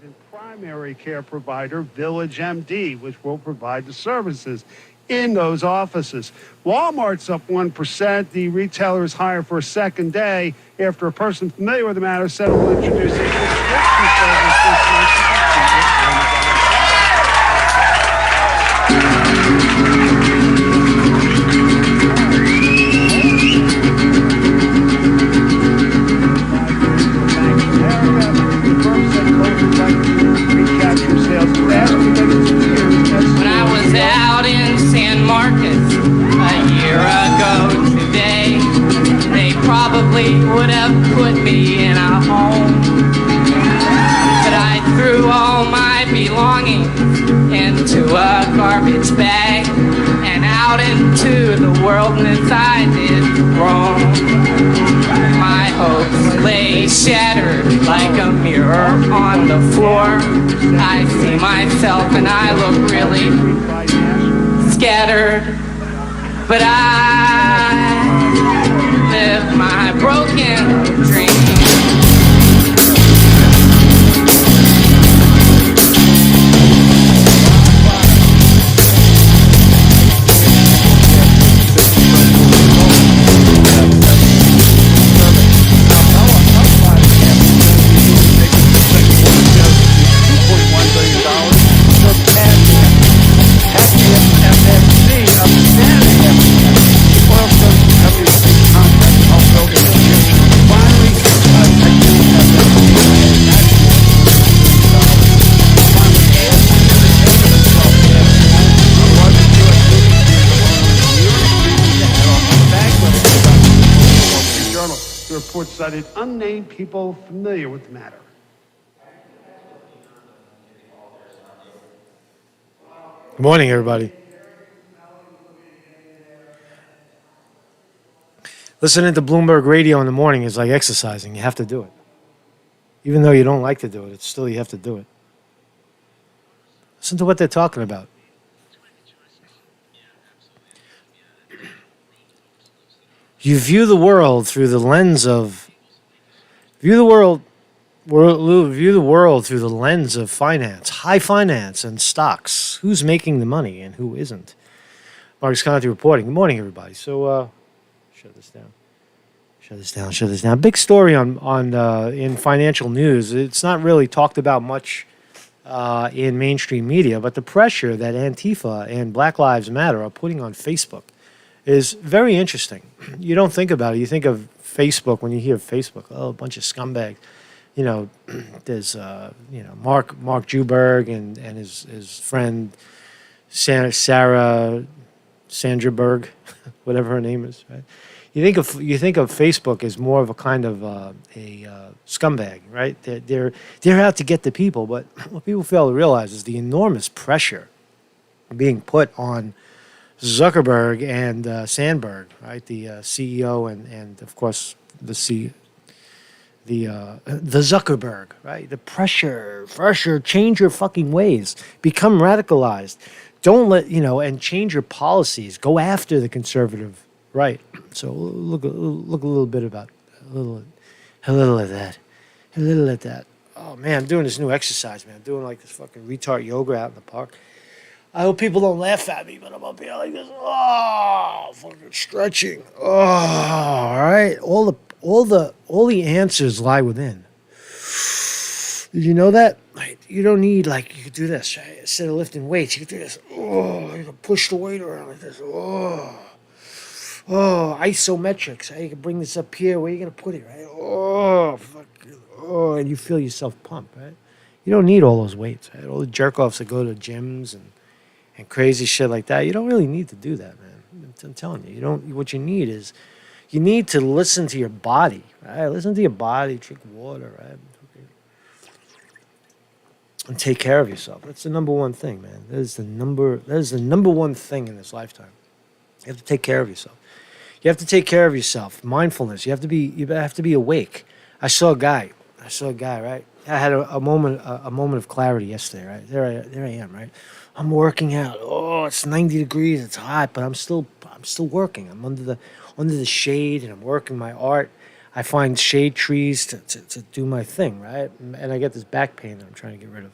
and primary care provider Village MD, which will provide the services in those offices. Walmart's up 1%. The retailer is higher for a second day after a person familiar with the matter said it will introduce a subscription service this month. When I was out in San Marcos a year ago today, they probably would have put me in a home. But I threw all my belongings into a garbage bag and out into the world, and as I did wrong, my hopes lay shattered like a mirror on the floor. I see myself and I look really scattered, but I live my broken dream. The report cited unnamed people familiar with the matter. Good morning, everybody. Listening to Bloomberg Radio in the morning is like exercising. You have to do it. Even though you don't like to do it, it's still you have to do it. Listen to what they're talking about. You view the world through the lens of through the lens of finance, high finance, and stocks. Who's making the money and who isn't? Marcus Conte reporting. Good morning, everybody. So, shut this down. Big story on in financial news. It's not really talked about much in mainstream media, but the pressure that Antifa and Black Lives Matter are putting on Facebook is very interesting. You don't think about it. You think of Facebook when you hear Facebook. Oh, a bunch of scumbags. You know, there's Mark Zuckerberg and his friend Sandra whatever her name is. Right? You think of Facebook as more of a kind of a scumbag, right? They're out to get the people. But what people fail to realize is the enormous pressure being put on Zuckerberg and Sandberg, right? The CEO and of course the Zuckerberg, right? The pressure, change your fucking ways, become radicalized, don't let and change your policies, go after the conservative right. So look a little bit about a little at that. Oh man, I'm doing this new exercise, man. I'm doing like this fucking retard yoga out in the park. I hope people don't laugh at me, but I'm up here like this. Oh, fucking stretching. Oh, all right. All the answers lie within. Did you know that? Like, you don't need you could do this, right? Instead of lifting weights, you could do this. Oh, you can push the weight around like this. Oh, isometrics. Right? You can bring this up here. Where are you gonna put it, right? Oh, fucking. Oh, and you feel yourself pump, right? You don't need all those weights, right? All the jerk offs that go to gyms and crazy shit like that. You don't really need to do that, man. I'm telling you, you don't. What you need is, you need to listen to your body, right? Listen to your body, drink water, right? And take care of yourself. That's the number one thing, man. That is the number one thing in this lifetime. You have to take care of yourself. You have to take care of yourself. Mindfulness. You have to be awake. I saw a guy, right? I had a moment of clarity yesterday, right? There I am, right? I'm working out. Oh, it's 90 degrees. It's hot, but I'm still working. I'm under the shade and I'm working my art. I find shade trees to do my thing, right? And I get this back pain that I'm trying to get rid of.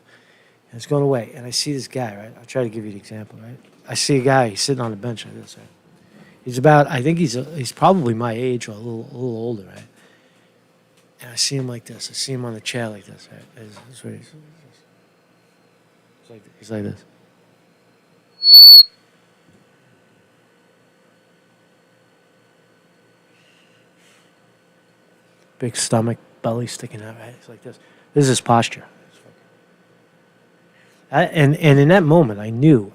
And it's going away. And I see this guy, right? I'll try to give you the example, right? I see a guy, he's sitting on a bench like this, right? He's about, I think he's probably my age or a little older, right? And I see him like this. I see him on the chair like this, right? That's what he's like this. Big stomach, belly sticking out, right? It's like this. This is his posture. And in that moment, I knew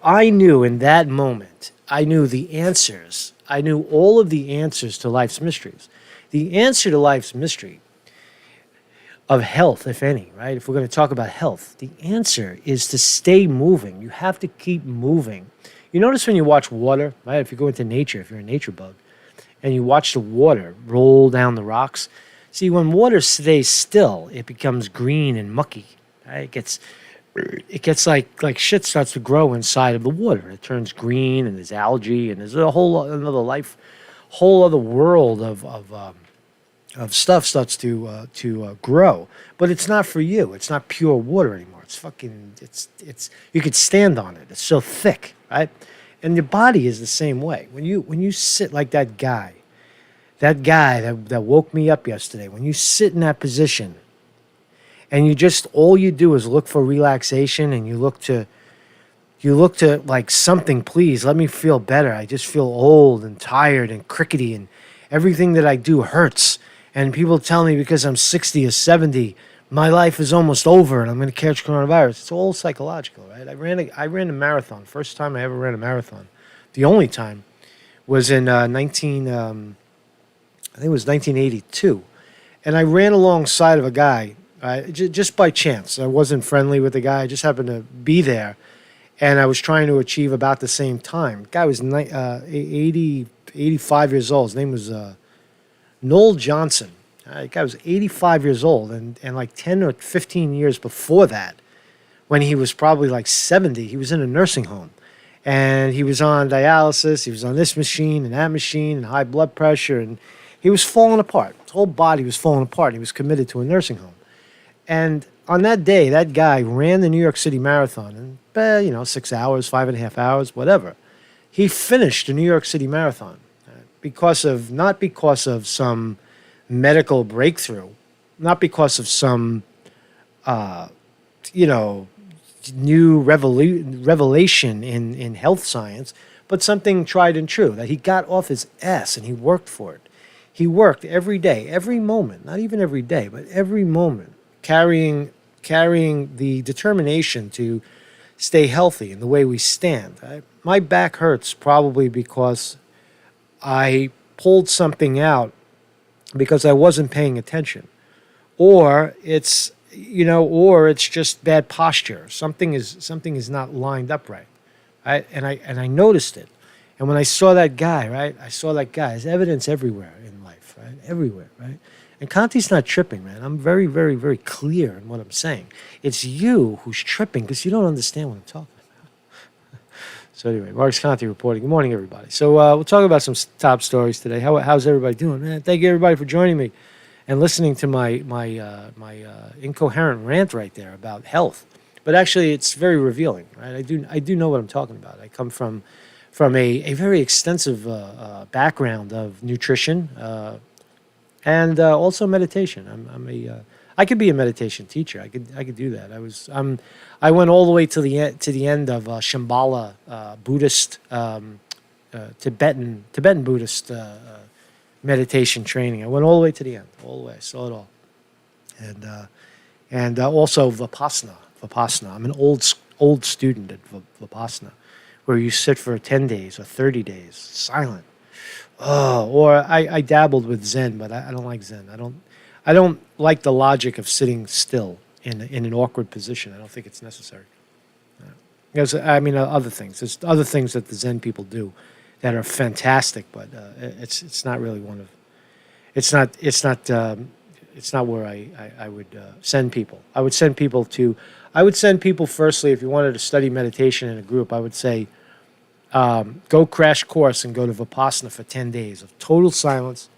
in that moment, I knew the answers. I knew all of the answers to life's mysteries. The answer to life's mystery of health, if any, right? If we're going to talk about health, the answer is to stay moving. You have to keep moving. You notice when you watch water, right? If you go into nature, if you're a nature bug, and you watch the water roll down the rocks, see, when water stays still, it becomes green and mucky. Right? It gets like shit starts to grow inside of the water. It turns green, and there's algae, and there's a whole other world of stuff starts to grow. But it's not for you. It's not pure water anymore. It's you could stand on it. It's so thick, right? And your body is the same way. When you sit like that guy that woke me up yesterday, when you sit in that position and all you do is look for relaxation, and you look to like something, please let me feel better. I just feel old and tired and crickety, and everything that I do hurts. And people tell me because I'm 60 or 70, my life is almost over and I'm going to catch coronavirus. It's all psychological, right? I ran a marathon. First time I ever ran a marathon. The only time was in I think it was 1982. And I ran alongside of a guy, just by chance. I wasn't friendly with the guy. I just happened to be there. And I was trying to achieve about the same time. The guy was 85 years old. His name was Noel Johnson. The guy was 85 years old, and like 10 or 15 years before that, when he was probably like 70, he was in a nursing home. And he was on dialysis, he was on this machine and that machine, and high blood pressure, and he was falling apart. His whole body was falling apart. He was committed to a nursing home. And on that day, that guy ran the New York City Marathon in, 6 hours, 5.5 hours, whatever. He finished the New York City Marathon not because of some medical breakthrough, not because of some, new revelation in health science, but something tried and true, that he got off his ass and he worked for it. He worked every day, every moment, not even every day, but every moment, carrying the determination to stay healthy in the way we stand. My back hurts probably because I pulled something out because I wasn't paying attention, or it's just bad posture. Something is not lined up right, and I noticed it. And when I saw that guy, right, There's evidence everywhere in life, right, everywhere, right. And Conte's not tripping, man. I'm very, very, very clear in what I'm saying. It's you who's tripping because you don't understand what I'm talking about. So anyway, Mark's Conte reporting. Good morning, everybody. So we'll talk about some top stories today. How's everybody doing, man? Thank you, everybody, for joining me and listening to my incoherent rant right there about health. But actually, it's very revealing, right? I do know what I'm talking about. I come from a very extensive background of nutrition and also meditation. I could be a meditation teacher. I could do that. I went all the way to the end of Shambhala Buddhist Tibetan Buddhist meditation training. I went all the way to the end, all the way. I saw it all, and also Vipassana. I'm an old student at Vipassana, where you sit for 10 days or 30 days silent. Or I dabbled with Zen, but I don't like Zen. I don't like the logic of sitting still in an awkward position. I don't think it's necessary. There's other things. There's other things that the Zen people do that are fantastic, but it's not really one of. It's not where I would send people. I would send people firstly, if you wanted to study meditation in a group, I would say go crash course and go to Vipassana for 10 days of total silence,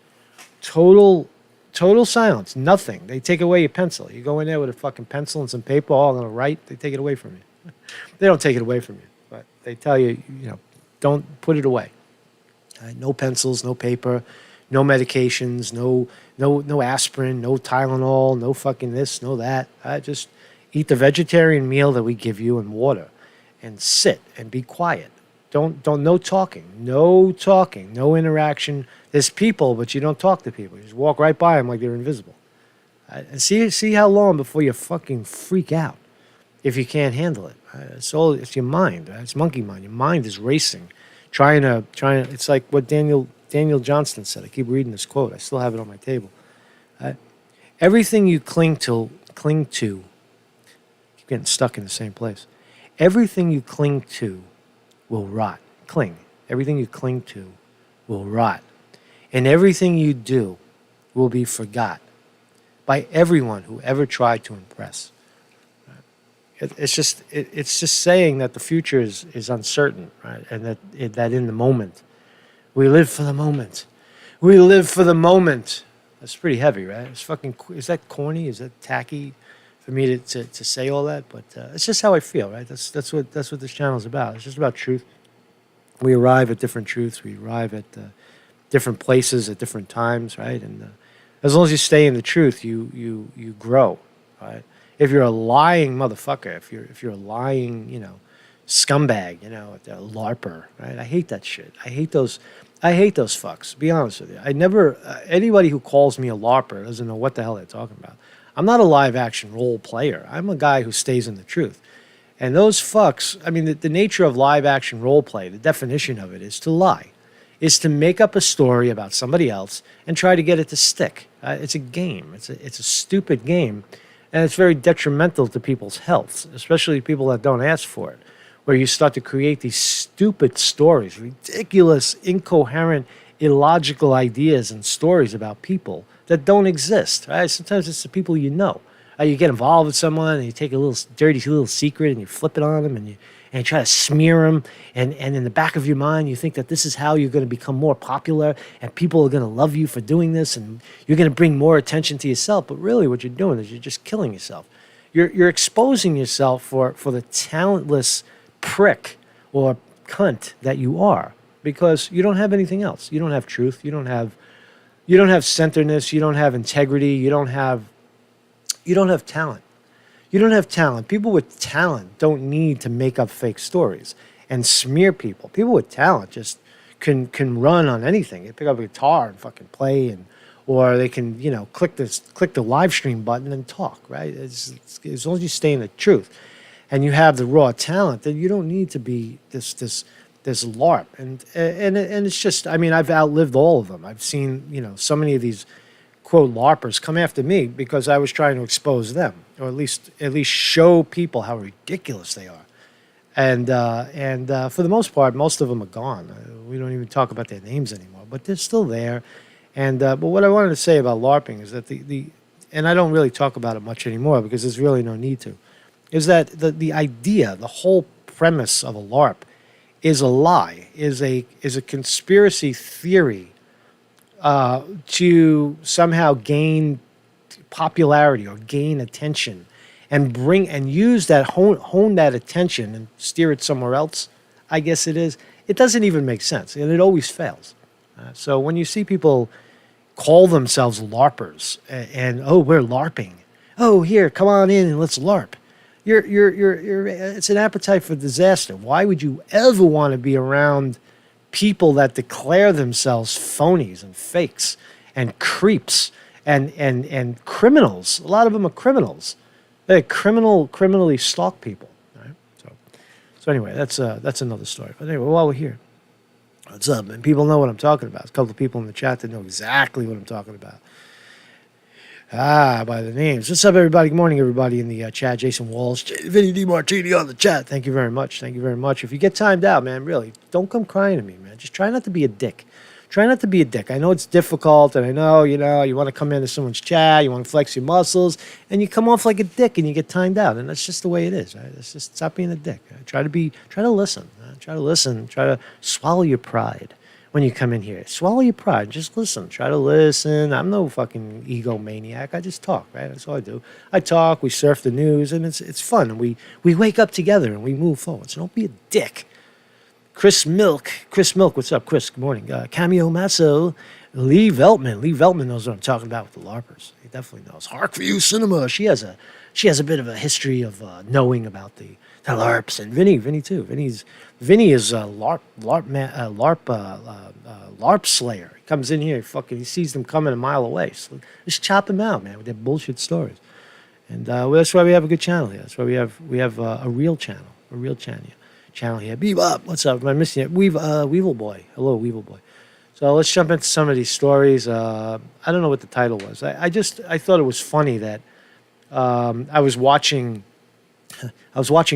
total silence. Nothing. They take away your pencil. You go in there with a fucking pencil and some paper all on the right. They take it away from you. They don't take it away from you, but they tell you, don't put it away. No pencils, no paper, no medications, no aspirin, no Tylenol, no fucking this, no that. Just eat the vegetarian meal that we give you and water, and sit and be quiet. No talking, no interaction. There's people, but you don't talk to people. You just walk right by them like they're invisible. And see how long before you fucking freak out if you can't handle it. It's your mind. It's monkey mind. Your mind is racing, trying to. It's like what Daniel Johnston said. I keep reading this quote. I still have it on my table. Everything you cling to. Keep getting stuck in the same place. Everything you cling to will rot. Everything you cling to will rot. And everything you do will be forgot by everyone who ever tried to impress. It's just saying that the future is uncertain, right? And that in the moment, we live for the moment. We live for the moment. That's pretty heavy, right? Is that corny? Is that tacky for me to say all that? But it's just how I feel, right? That's what this channel is about. It's just about truth. We arrive at different truths. We arrive at different places at different times, right? And as long as you stay in the truth, you grow, right? If you're a lying motherfucker, if you're a lying, scumbag, a LARPer, right? I hate that shit. I hate those fucks. To be honest with you, I never anybody who calls me a LARPer doesn't know what the hell they're talking about. I'm not a live action role player. I'm a guy who stays in the truth. And those fucks, I mean, the nature of live action role play, the definition of it is to lie, is to make up a story about somebody else and try to get it to stick. It's a game. It's a stupid game, and it's very detrimental to people's health, especially people that don't ask for it, where you start to create these stupid stories, ridiculous, incoherent, illogical ideas and stories about people that don't exist. Right? Sometimes it's the people you know. You get involved with someone and you take a little dirty little secret and you flip it on them and you try to smear them, and in the back of your mind you think that this is how you're going to become more popular and people are going to love you for doing this and you're going to bring more attention to yourself. But really what you're doing is you're just killing yourself. You're exposing yourself for the talentless prick or cunt that you are, because you don't have anything else. You don't have truth. You don't have centeredness. You don't have integrity. You don't have talent. You don't have talent. People with talent don't need to make up fake stories and smear people. People with talent just can run on anything. They pick up a guitar and fucking play, or they can click the live stream button and talk. Right? It's as long as you stay in the truth, and you have the raw talent, then you don't need to be this LARP. And it's just, I mean, I've outlived all of them. I've seen so many of these quote LARPers come after me because I was trying to expose them, or at least show people how ridiculous they are. And for the most part, most of them are gone. We don't even talk about their names anymore, but they're still there. And but what I wanted to say about LARPing is that and I don't really talk about it much anymore because there's really no need to, is that the idea, the whole premise of a LARP is a lie, is a conspiracy theory to somehow gain popularity or gain attention, and use that hone that attention and steer it somewhere else. I guess it is. It doesn't even make sense, and it always fails. So when you see people call themselves LARPers and oh, we're LARPing, oh, here, come on in and let's LARP. You're it's an appetite for disaster. Why would you ever want to be around people that declare themselves phonies and fakes and creeps and criminals? A lot of them are criminals. They criminally stalk people. Right? So anyway, that's another story. But anyway, while we're here, what's up? And people know what I'm talking about. There's a couple of people in the chat that know exactly what I'm talking about. By the names. What's up, everybody? Good morning, everybody in the chat. Jason Walls, Vinny DiMartini on the chat. Thank you very much. Thank you very much. If you get timed out, man, really, don't come crying to me, man. Just try not to be a dick. Try not to be a dick. I know it's difficult, and I know, you want to come into someone's chat, you want to flex your muscles, and you come off like a dick, and you get timed out, and that's just the way it is, right? Let's just stop being a dick. Right? Try to listen. Try to listen. Try to swallow your pride. when you come in here. Swallow your pride. Just listen. Try to listen. I'm no fucking egomaniac. I just talk, right? That's all I do. I talk. We surf the news, and it's fun. And we wake up together and we move forward. So don't be a dick. Chris Milk, what's up, Chris? Good morning. Cameo Masso, Lee Veltman knows what I'm talking about with the LARPers. He definitely knows. Hark for You Cinema. She has a bit of a history of knowing about the LARPs, and Vinny too. Vinny is a LARP slayer. He comes in here, he sees them coming a mile away. So just chop them out, man, with their bullshit stories. And that's why we have a good channel here. That's why we have a real channel here. Bebop, what's up? Am I missing it? Weevil Boy. Hello, Weevil Boy. So let's jump into some of these stories. I don't know what the title was. I thought it was funny that I was watching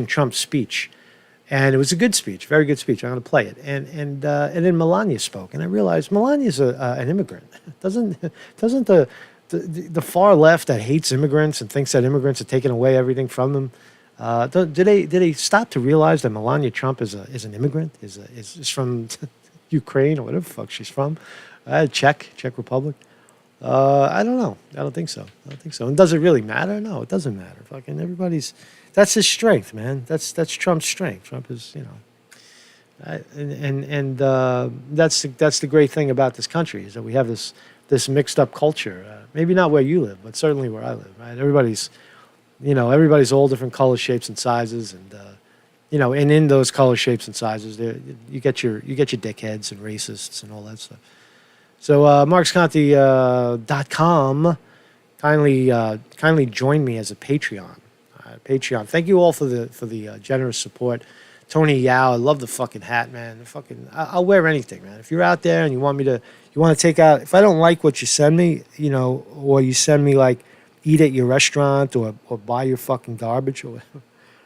Trump's speech, and it was a good speech, very good speech. I'm going to play it, and then Melania spoke, and I realized Melania's an immigrant. Doesn't the far left that hates immigrants and thinks that immigrants are taking away everything from them? Did they stop to realize that Melania Trump is an immigrant? Is from Ukraine or whatever the fuck she's from? Czech Republic. I don't know. I don't think so. And does it really matter? No, it doesn't matter. Fucking everybody's. That's his strength, man. That's Trump's strength. Trump is, that's the great thing about this country is that we have this mixed up culture. Maybe not where you live, but certainly where I live. Right? Everybody's all different colors, shapes, and sizes, and and in those color shapes and sizes, you get your dickheads and racists and all that stuff. So marksconte.com kindly join me as a Patreon. Patreon. Thank you all for the generous support. Tony Yao, I love the fucking hat, man. I'll wear anything, man. If you're out there and you want to take out, if I don't like what you send me, or you send me like eat at your restaurant or buy your fucking garbage or whatever,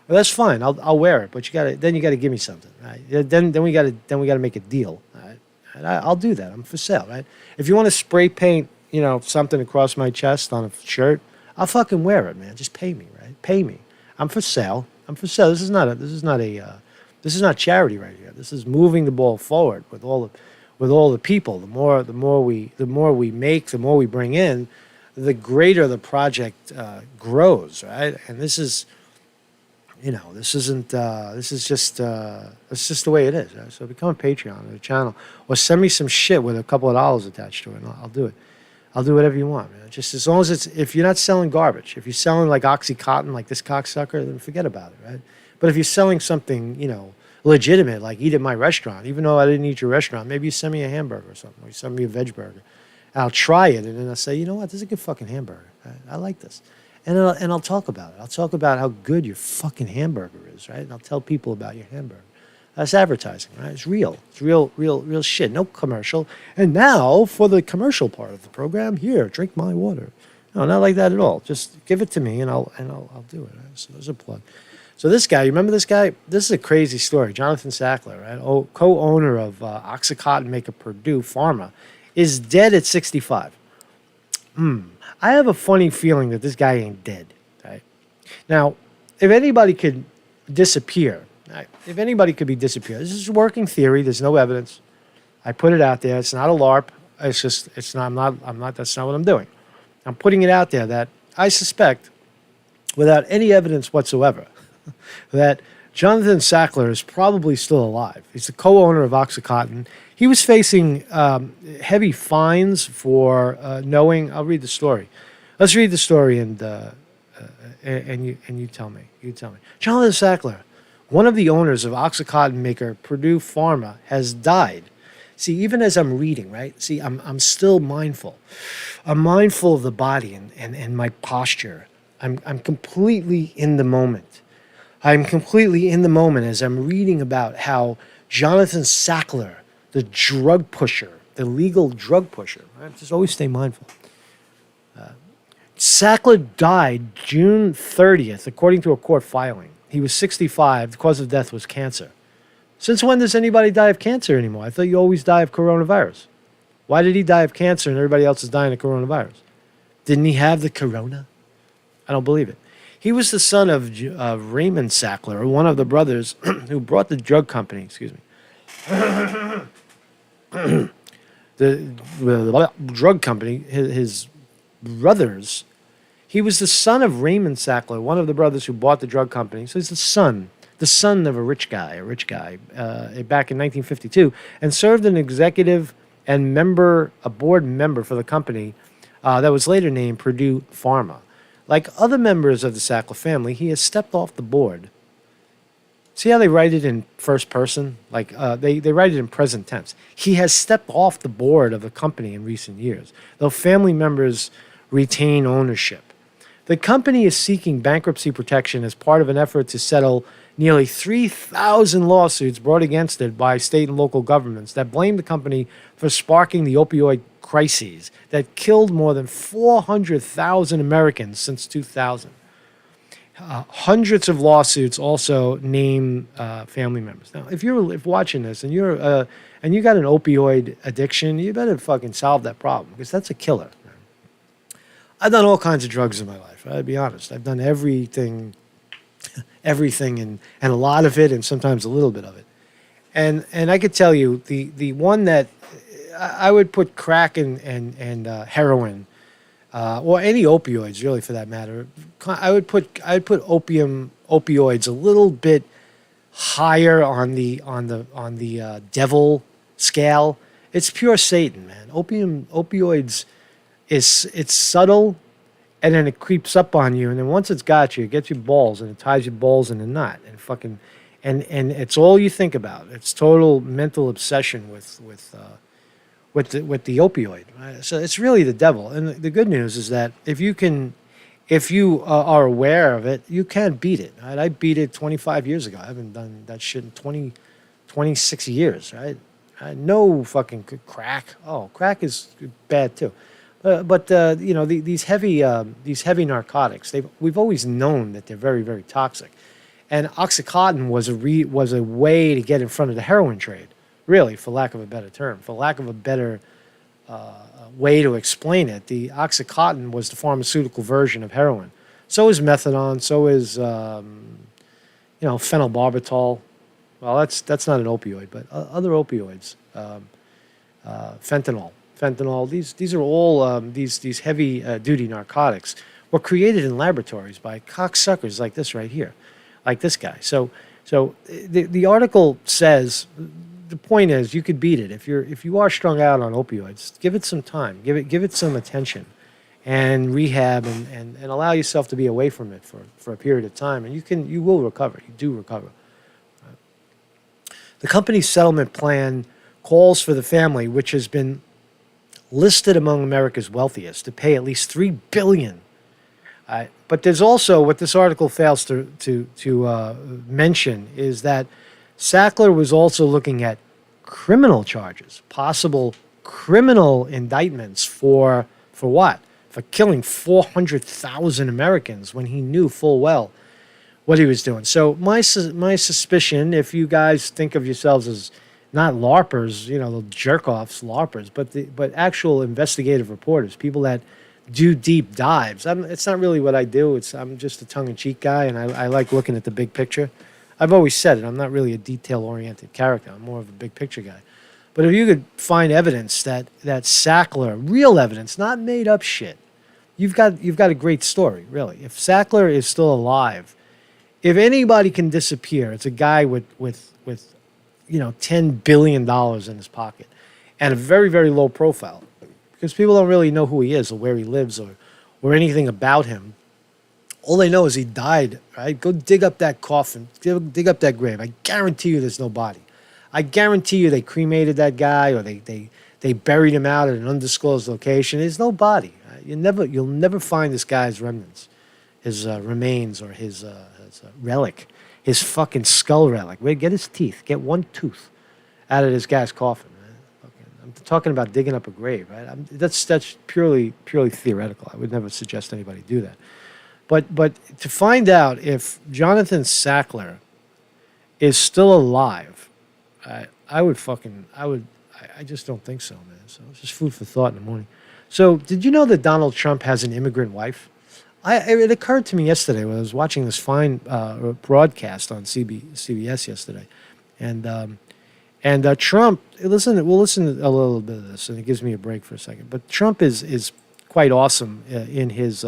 well, that's fine. I'll wear it, but you gotta give me something, right? Then we gotta make a deal, right? And I'll do that. I'm for sale, right? If you want to spray paint, something across my chest on a shirt, I'll fucking wear it, man. Just pay me, right? Pay me. I'm for sale. This is not charity right here. This is moving the ball forward with all the people. The more we make, the more we bring in, the greater the project grows, right? And this is just the way it is. Right? So become a Patreon of the channel, or send me some shit with a couple of dollars attached to it, and I'll do it. I'll do whatever you want, man. Just as long as if you're not selling garbage. If you're selling like Oxycontin, like this cocksucker, then forget about it, right? But if you're selling something, legitimate, like eat at my restaurant, even though I didn't eat your restaurant, maybe you send me a hamburger or something, or you send me a veg burger. I'll try it, and then I'll say, you know what, this is a good fucking hamburger. I like this. And I'll talk about it. I'll talk about how good your fucking hamburger is, right? And I'll tell people about your hamburger. That's advertising, right? It's real. It's real shit. No commercial. And now for the commercial part of the program, here, drink my water. No, not like that at all. Just give it to me, and I'll do it. Right? So there's a plug. So this guy, you remember this guy? This is a crazy story. Jonathan Sackler, right? Co-owner of Oxycontin maker Purdue Pharma, is dead at 65. I have a funny feeling that this guy ain't dead, right? Now, if anybody could disappear, right? If anybody could be disappeared, this is a working theory. There's no evidence. I put it out there. It's not a LARP. That's not what I'm doing. I'm putting it out there that I suspect, without any evidence whatsoever, that Jonathan Sackler is probably still alive. He's the co-owner of Oxycontin. He was facing heavy fines for knowing. I'll read the story. Let's read the story, and you tell me. Jonathan Sackler, one of the owners of Oxycontin maker Purdue Pharma, has died. See, even as I'm reading, right? See, I'm still mindful. I'm mindful of the body and my posture. I'm completely in the moment. I'm completely in the moment as I'm reading about how Jonathan Sackler, the drug pusher, the legal drug pusher, right? Just always stay mindful. Sackler died June 30th, according to a court filing. He was 65. The cause of death was cancer. Since when does anybody die of cancer anymore? I thought you always die of coronavirus. Why did he die of cancer and everybody else is dying of coronavirus? Didn't he have the corona? I don't believe it. He was the son of Raymond Sackler, one of the brothers who brought the drug company, the drug company, his brothers. He was the son of Raymond Sackler, one of the brothers who bought the drug company. So he's the son of a rich guy, back in 1952, and served an executive and a board member for the company that was later named Purdue Pharma. Like other members of the Sackler family, he has stepped off the board. See how they write it in first person? Like they write it in present tense. He has stepped off the board of the company in recent years, though family members retain ownership. The company is seeking bankruptcy protection as part of an effort to settle nearly 3,000 lawsuits brought against it by state and local governments that blame the company for sparking the opioid crises that killed more than 400,000 Americans since 2000. Hundreds of lawsuits also name family members. Now, if you're watching this and you got an opioid addiction, you better fucking solve that problem because that's a killer. I've done all kinds of drugs in my life. I'll be honest. I've done everything, and a lot of it, and sometimes a little bit of it. And I could tell you the one that I would put crack and heroin, or any opioids really for that matter. I'd put opioids a little bit higher on the devil scale. It's pure Satan, man. Opioids. It's subtle, and then it creeps up on you, and then once it's got you, it gets your balls, and it ties your balls in a knot, and it's all you think about. It's total mental obsession with the opioid. Right? So it's really the devil. And the good news is that if you are aware of it, you can beat it. Right? I beat it 25 years ago. I haven't done that shit in 26 years. Right? No fucking crack. Oh, crack is bad too. But these heavy narcotics, we've always known that they're very, very toxic, and OxyContin was a way to get in front of the heroin trade, really, for lack of a better term, for lack of a better way to explain it. The OxyContin was the pharmaceutical version of heroin. So is methadone. So is phenobarbital. Well, that's not an opioid, but other opioids, fentanyl. These are all these heavy duty narcotics were created in laboratories by cocksuckers like this right here, like this guy. So the article says the point is you could beat it if you are strung out on opioids. Give it some time, give it some attention, and rehab and allow yourself to be away from it for a period of time, and you will recover. You do recover. The company's settlement plan calls for the family, which has been listed among America's wealthiest, to pay at least $3 billion. But there's also what this article fails to mention is that Sackler was also looking at criminal charges, possible criminal indictments for what? For killing 400,000 Americans when he knew full well what he was doing. So my suspicion, if you guys think of yourselves as not LARPers, the jerk-offs, LARPers, but actual investigative reporters, people that do deep dives. It's not really what I do. I'm just a tongue-in-cheek guy, and I like looking at the big picture. I've always said it. I'm not really a detail-oriented character. I'm more of a big-picture guy. But if you could find evidence that Sackler, real evidence, not made-up shit, you've got a great story, really. If Sackler is still alive, if anybody can disappear, it's a guy with $10 billion in his pocket and a very, very low profile because people don't really know who he is or where he lives or anything about him. All they know is he died, right? Go dig up that coffin, dig up that grave. I guarantee you there's no body. I guarantee you they cremated that guy or they buried him out at an undisclosed location. There's no body. Right? You'll never find this guy's remnants, his remains or his relic. His fucking skull relic. Get his teeth. Get one tooth out of this guy's coffin. Right? I'm talking about digging up a grave. Right? That's purely theoretical. I would never suggest anybody do that. But to find out if Jonathan Sackler is still alive, I just don't think so, man. So it's just food for thought in the morning. So did you know that Donald Trump has an immigrant wife? It occurred to me yesterday when I was watching this fine broadcast on CBS yesterday, and And Trump, we'll listen to a little bit of this, and it gives me a break for a second. But Trump is quite awesome in his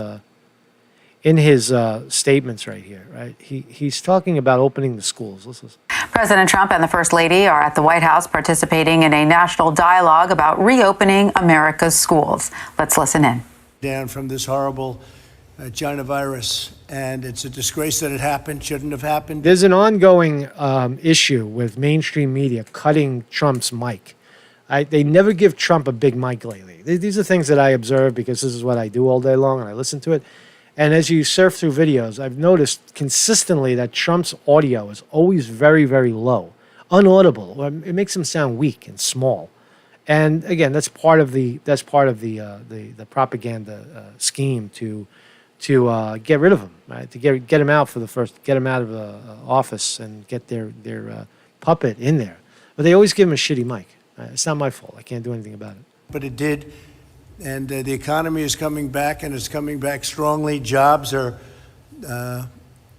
statements right here, right? He's talking about opening the schools. Let's listen. President Trump and the First Lady are at the White House participating in a national dialogue about reopening America's schools. Let's listen in. Down from this horrible China virus, and it's a disgrace that it happened, shouldn't have happened. There's an ongoing issue with mainstream media cutting Trump's mic. They never give Trump a big mic lately. These are things that I observe because this is what I do all day long, and I listen to it. And as you surf through videos, I've noticed consistently that Trump's audio is always very, very low, unaudible. It makes him sound weak and small. And again, that's part of the propaganda scheme to get rid of him, right? To get him out get him out of office and get their puppet in there. But they always give him a shitty mic. It's not my fault. I can't do anything about it. But it did. And the economy is coming back, and it's coming back strongly. Jobs are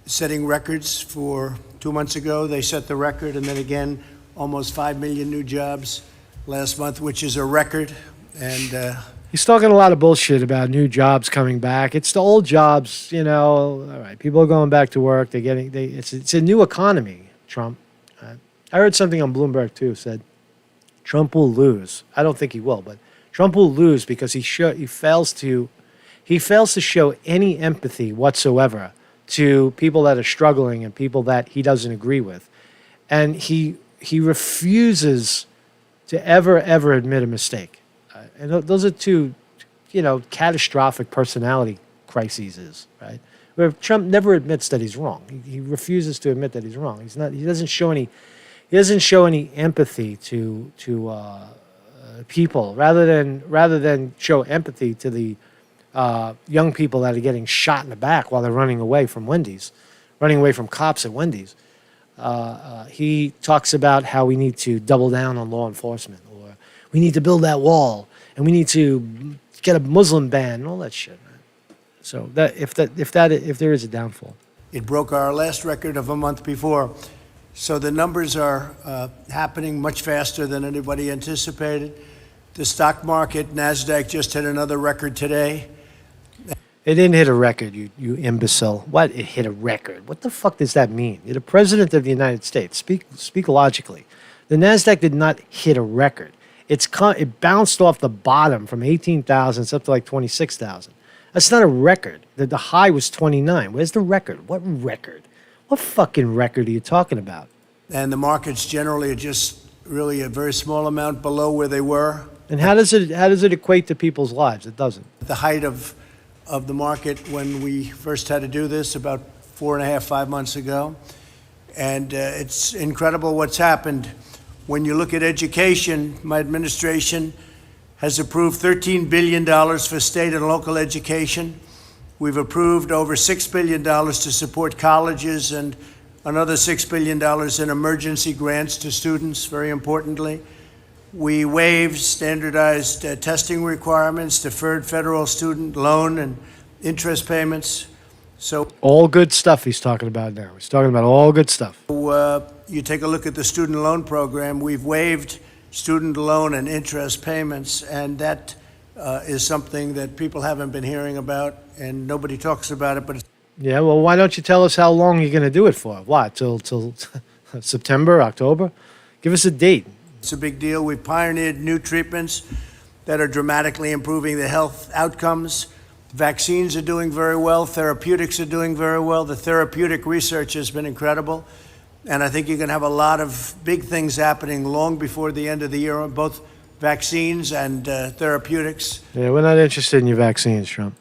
setting records. For 2 months ago, they set the record, and then again, almost 5 million new jobs last month, which is a record. And he's talking a lot of bullshit about new jobs coming back. It's the old jobs, you know. All right, people are going back to work. It's a new economy, Trump. I heard something on Bloomberg too. Said Trump will lose. I don't think he will, but Trump will lose because he fails to show any empathy whatsoever to people that are struggling and people that he doesn't agree with, and he refuses to ever admit a mistake. And those are two, catastrophic personality crises, right? Where Trump never admits that he's wrong. He refuses to admit that he's wrong. He doesn't show any empathy to people, rather than show empathy to the young people that are getting shot in the back while they're running away from cops at Wendy's. He talks about how we need to double down on law enforcement, or we need to build that wall, and we need to get a Muslim ban, and all that shit. Man. So that if there is a downfall, it broke our last record of a month before. So the numbers are happening much faster than anybody anticipated. The stock market, NASDAQ, just hit another record today. It didn't hit a record, you imbecile. What? It hit a record? What the fuck does that mean? You're the president of the United States. Speak logically. The NASDAQ did not hit a record. It bounced off the bottom from 18,000 it's up to like 26,000. That's not a record. The high was 29. Where's the record? What record? What fucking record are you talking about? And the markets generally are just really a very small amount below where they were. And how does it equate to people's lives? It doesn't. The height of the market when we first had to do this about 4.5, 5 months ago. And it's incredible what's happened. When you look at education, my administration has approved $13 billion for state and local education. We've approved over $6 billion to support colleges and another $6 billion in emergency grants to students, very importantly. We waived standardized testing requirements, deferred federal student loan and interest payments. So all good stuff he's talking about now. He's talking about all good stuff. You take a look at the student loan program. We've waived student loan and interest payments, and that is something that people haven't been hearing about, and nobody talks about it. But yeah, well, why don't you tell us how long you're going to do it for? What, till September, October? Give us a date. It's a big deal. We've pioneered new treatments that are dramatically improving the health outcomes. Vaccines are doing very well. Therapeutics are doing very well. The therapeutic research has been incredible. And I think you're going to have a lot of big things happening long before the end of the year on both vaccines and therapeutics. Yeah, we're not interested in your vaccines, Trump.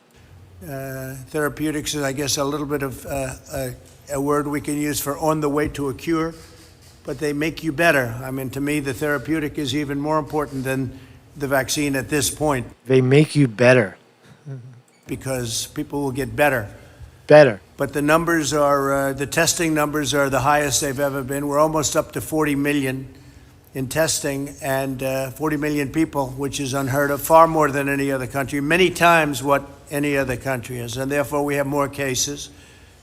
Therapeutics is, I guess, a little bit of a word we can use for on the way to a cure, but they make you better. I mean, to me, the therapeutic is even more important than the vaccine at this point. They make you better. Because people will get better. Better. But the numbers are, the testing numbers are the highest they've ever been. We're almost up to 40 million in testing, and 40 million people, which is unheard of, far more than any other country, many times what any other country is. And therefore we have more cases.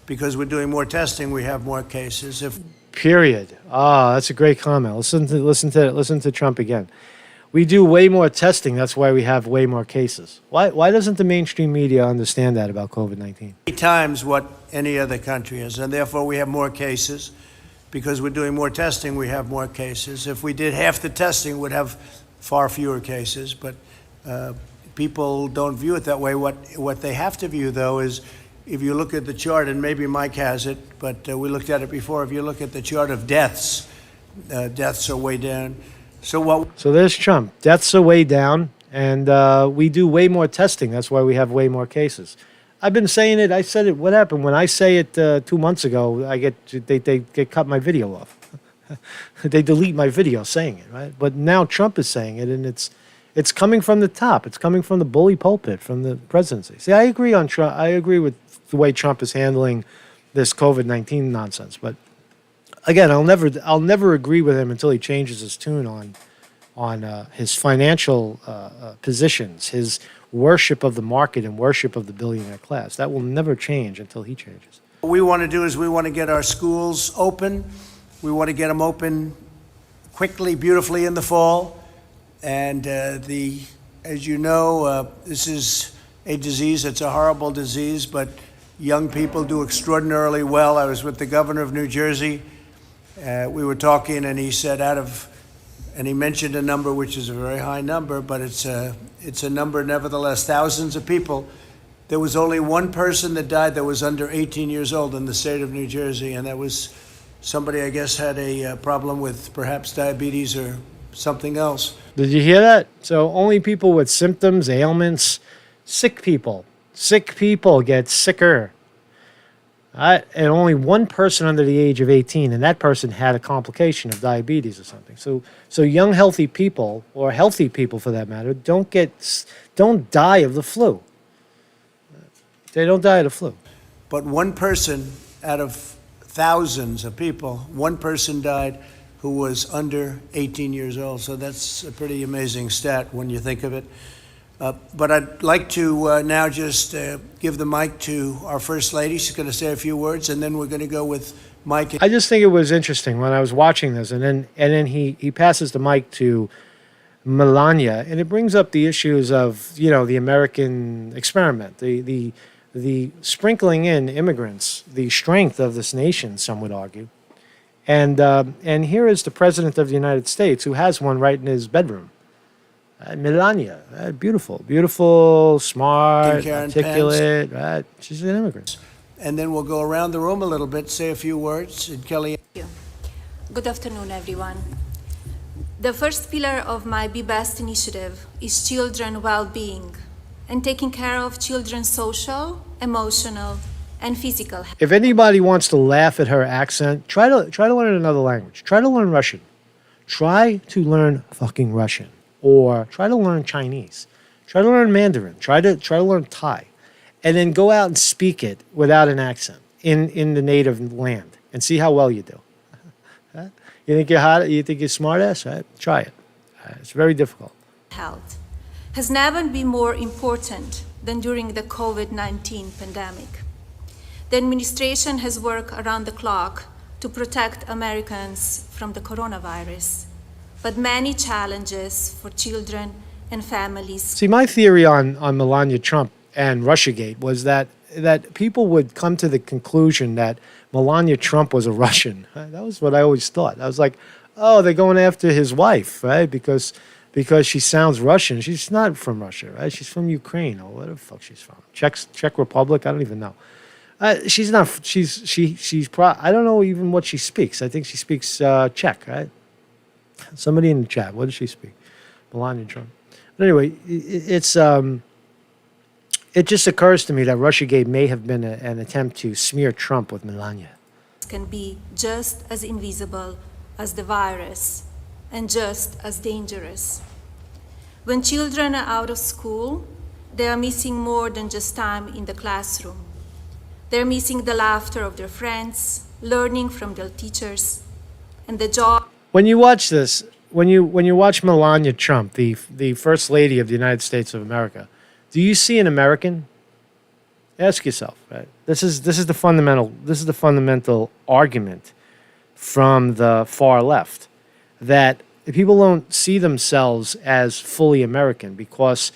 Because we're doing more testing, we have more cases. Period. Ah, that's a great comment. Listen to Trump again. We do way more testing. That's why we have way more cases. Why doesn't the mainstream media understand that about COVID-19? 3 times what any other country is, and therefore we have more cases. Because we're doing more testing, we have more cases. If we did half the testing, we'd have far fewer cases. But people don't view it that way. What they have to view, though, is if you look at the chart, and maybe Mike has it, but we looked at it before. If you look at the chart of deaths, deaths are way down. So there's Trump. Deaths are way down, and we do way more testing. That's why we have way more cases. I've been saying it. I said it. What happened when I say it 2 months ago? They cut my video off. They delete my video saying it, right? But now Trump is saying it, and it's coming from the top. It's coming from the bully pulpit, from the presidency. See, I agree on Trump. I agree with the way Trump is handling this COVID-19 nonsense. But again, I'll never agree with him until he changes his tune on his financial positions, his worship of the market and worship of the billionaire class. That will never change until he changes. what we want to do is we want to get our schools open. We want to get them open quickly, beautifully in the fall. And as you know, this is a disease. It's a horrible disease, but young people do extraordinarily well. I was with the governor of New Jersey. We were talking, and he said and he mentioned a number which is a very high number, but it's a number nevertheless, thousands of people. There was only one person that died that was under 18 years old in the state of New Jersey, and that was somebody, I guess, had a problem with perhaps diabetes or something else. Did you hear that? So only people with symptoms, ailments, sick people get sicker. And only one person under the age of 18, and that person had a complication of diabetes or something. So young, healthy people, or healthy people for that matter, don't die of the flu. They don't die of the flu. But one person out of thousands of people, one person died who was under 18 years old. So that's a pretty amazing stat when you think of it. But I'd like to now just give the mic to our First Lady. She's going to say a few words, and then we're going to go with Mike. I just think it was interesting when I was watching this, and then he passes the mic to Melania, and it brings up the issues of the American experiment, the sprinkling in immigrants, the strength of this nation, some would argue, and here is the President of the United States who has one right in his bedroom. Melania, beautiful, smart, articulate, right? She's an immigrant. And then we'll go around the room a little bit, say a few words. And Kelly. Thank you. Good afternoon, everyone. The first pillar of my Be Best initiative is children well-being and taking care of children's social, emotional, and physical health. If anybody wants to laugh at her accent, try to learn another language. Try to learn Russian. Try to learn fucking Russian. Or try to learn Chinese. Try to learn Mandarin. Try to learn Thai. And then go out and speak it without an accent in the native land and see how well you do. You think you're hot? You think you're smart ass? Right? Try it. It's very difficult. Health has never been more important than during the COVID-19 pandemic. The administration has worked around the clock to protect Americans from the coronavirus, but many challenges for children and families. See, my theory on Melania Trump and Russiagate was that people would come to the conclusion that Melania Trump was a Russian. Right? That was what I always thought. I was like, oh, they're going after his wife, right? Because she sounds Russian. She's not from Russia, right? She's from Ukraine or where the fuck she's from. Czech Republic. I don't even know. She's not. I don't know even what she speaks. I think she speaks Czech, right? Somebody in the chat. What does she speak? Melania Trump. But anyway, it just occurs to me that Russiagate may have been an attempt to smear Trump with Melania. Can be just as invisible as the virus and just as dangerous. When children are out of school, they are missing more than just time in the classroom. They're missing the laughter of their friends, learning from their teachers, and the joy. When you watch this, when you watch Melania Trump, the First Lady of the United States of America, do you see an American? Ask yourself. Right? This is the fundamental argument from the far left, that people don't see themselves as fully American because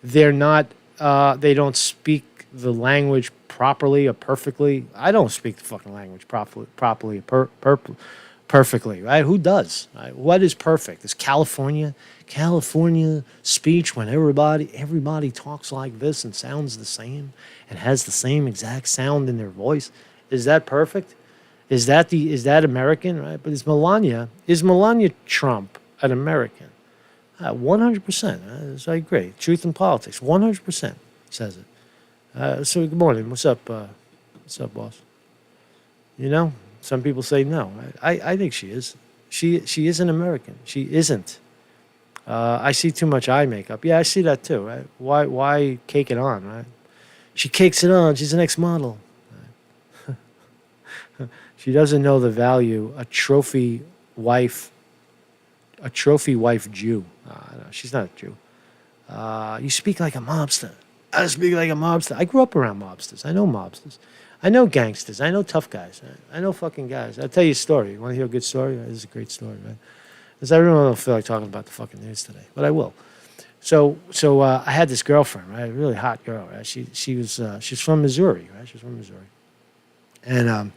they're not, they don't speak the language properly or perfectly. I don't speak the fucking language properly or perfectly, right? Who does? Right? What is perfect? Is California speech when everybody talks like this and sounds the same and has the same exact sound in their voice? Is that perfect? Is that American? Right? But is Melania Trump an American? 100%. So I agree. Truth in politics. 100% says it. So good morning. What's up? What's up, boss? You know, some people say no. I think she is. She isn't American. She isn't. I see too much eye makeup. Yeah, I see that too. Right? Why cake it on? Right? She cakes it on. She's an ex-model. Right? She doesn't know the value a trophy wife Jew. No, she's not a Jew. You speak like a mobster. I speak like a mobster. I grew up around mobsters. I know mobsters. I know gangsters. I know tough guys. I know fucking guys. I'll tell you a story. You want to hear a good story? This is a great story, man. Because I really don't feel like talking about the fucking news today, but I will. So I had this girlfriend, right? A really hot girl, right? She's from Missouri, right? She's from Missouri, and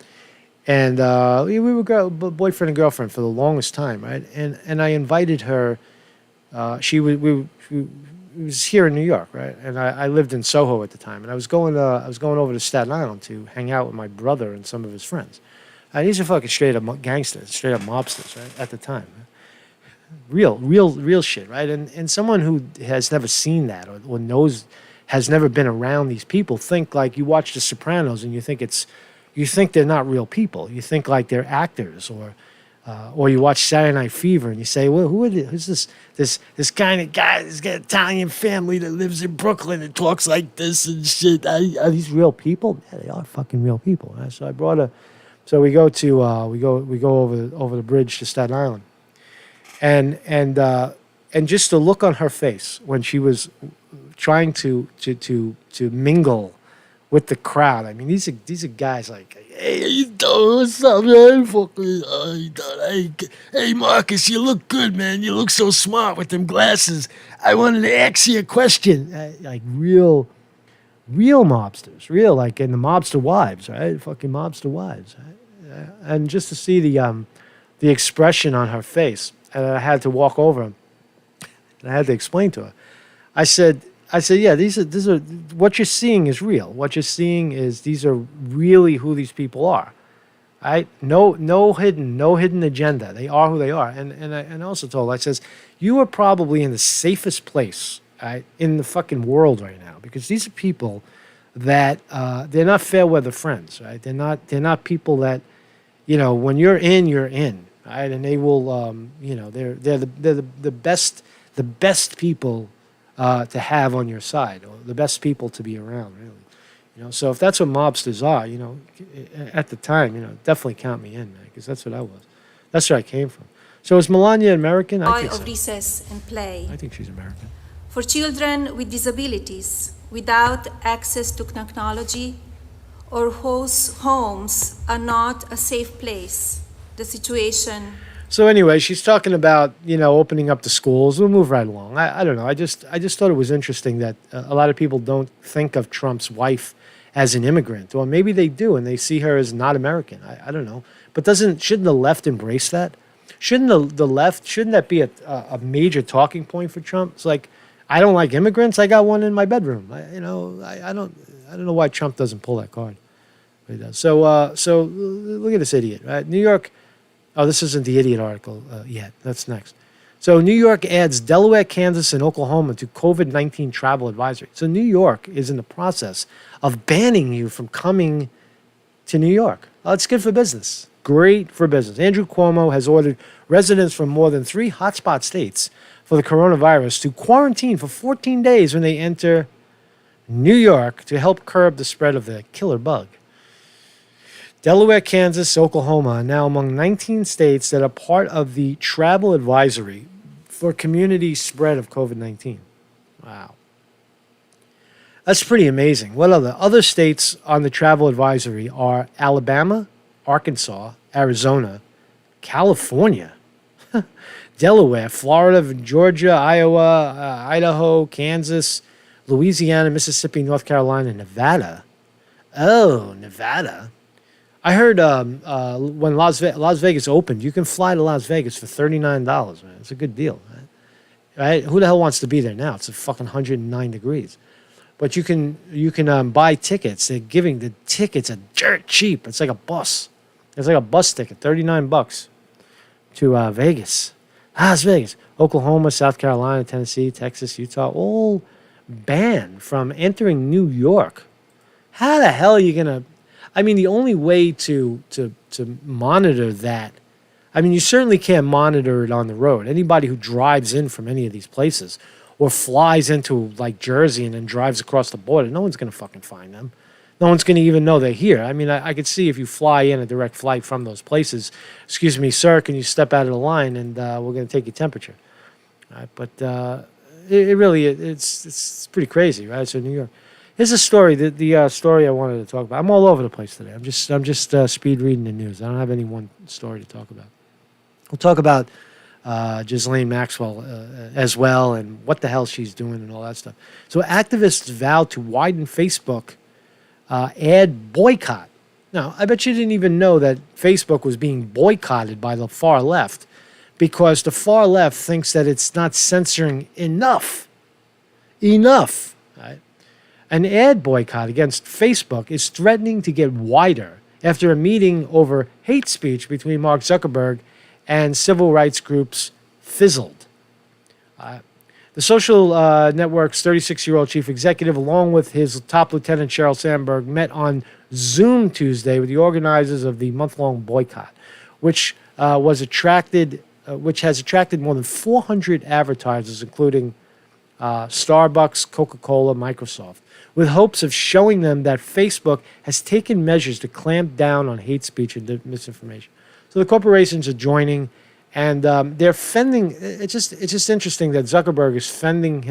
we were boyfriend and girlfriend for the longest time, right? And I invited her. She was here in New York, right? And I lived in Soho at the time, and I was going over to Staten Island to hang out with my brother and some of his friends. And these are fucking straight up gangsters, straight up mobsters, right? At the time, real shit, right? And someone who has never seen that or knows, has never been around these people, think like you watch The Sopranos and you think they're not real people. You think like they're actors, or you watch Saturday Night Fever and you say, well, who's this kind of guy? This got an Italian family that lives in Brooklyn and talks like this and shit. Are these real people? Yeah, they are fucking real people. Right? So I brought her. So we go over the bridge to Staten Island, and just the look on her face when she was trying to mingle with the crowd. I mean, these are guys like, hey, how you doing? What's up, man? Hey, Marcus, you look good, man. You look so smart with them glasses. I wanted to ask you a question. Like real mobsters, real like in the mobster wives, right? Fucking mobster wives, right? And just to see the expression on her face, and I had to walk over and I had to explain to her. I said, yeah, these are what you're seeing is real. What you're seeing is these are really who these people are, right? No hidden agenda. They are who they are. And I also told her, I says, you are probably in the safest place, right, in the fucking world right now, because these are people that they're not fair weather friends, right? They're not people that, you know, when you're in, right? And they will, you know, they're the best people to have on your side, or the best people to be around, really. You know, so if that's what mobsters are, you know, at the time, you know, definitely count me in, man, because that's what I was. That's where I came from. So is Melania American? I think so. Of recess and play. I think she's American. For children with disabilities, without access to technology, or whose homes are not a safe place, the situation. So anyway, she's talking about, you know, opening up the schools. We'll move right along. I don't know. I just thought it was interesting that a lot of people don't think of Trump's wife as an immigrant, or maybe they do and they see her as not American. I don't know. But shouldn't the left embrace that? Shouldn't that be a major talking point for Trump? It's like, I don't like immigrants. I got one in my bedroom. I don't know why Trump doesn't pull that card. But he does. So look at this idiot, right? New York. Oh, this isn't the idiot article yet. That's next. So New York adds Delaware, Kansas, and Oklahoma to COVID-19 travel advisory. So New York is in the process of banning you from coming to New York. Oh, it's good for business. Great for business. Andrew Cuomo has ordered residents from more than 3 hotspot states for the coronavirus to quarantine for 14 days when they enter New York to help curb the spread of the killer bug. Delaware, Kansas, Oklahoma are now among 19 states that are part of the travel advisory for community spread of COVID-19. Wow. That's pretty amazing. What other states on the travel advisory are Alabama, Arkansas, Arizona, California, Delaware, Florida, Georgia, Iowa, Idaho, Kansas, Louisiana, Mississippi, North Carolina, Nevada. Oh, Nevada. I heard when Las Vegas opened, you can fly to Las Vegas for $39, man. It's a good deal, right? Who the hell wants to be there now? It's a fucking 109 degrees. But you can buy tickets. They're giving the tickets are dirt cheap. It's like a bus. It's like a bus ticket, $39 to Vegas. Las Vegas, Oklahoma, South Carolina, Tennessee, Texas, Utah, all banned from entering New York. How the hell are you going to... I mean, the only way to monitor that... I mean, you certainly can't monitor it on the road. Anybody who drives in from any of these places or flies into, like, Jersey and then drives across the border, no one's going to fucking find them. No one's going to even know they're here. I mean, I could see if you fly in a direct flight from those places, excuse me, sir, can you step out of the line and we're going to take your temperature. Right? But it really, it's pretty crazy, right? So New York. Here's a story, the story I wanted to talk about. I'm all over the place today. I'm just speed reading the news. I don't have any one story to talk about. We'll talk about Ghislaine Maxwell as well and what the hell she's doing and all that stuff. So activists vowed to widen Facebook ad boycott. Now, I bet you didn't even know that Facebook was being boycotted by the far left because the far left thinks that it's not censoring enough. Right? An ad boycott against Facebook is threatening to get wider after a meeting over hate speech between Mark Zuckerberg and civil rights groups fizzled. The social network's 36-year-old chief executive, along with his top lieutenant, Sheryl Sandberg, met on Zoom Tuesday with the organizers of the month-long boycott, which has attracted more than 400 advertisers, including Starbucks, Coca-Cola, Microsoft, with hopes of showing them that Facebook has taken measures to clamp down on hate speech and misinformation. So the corporations are joining. And they're fending. It's just interesting that Zuckerberg is fending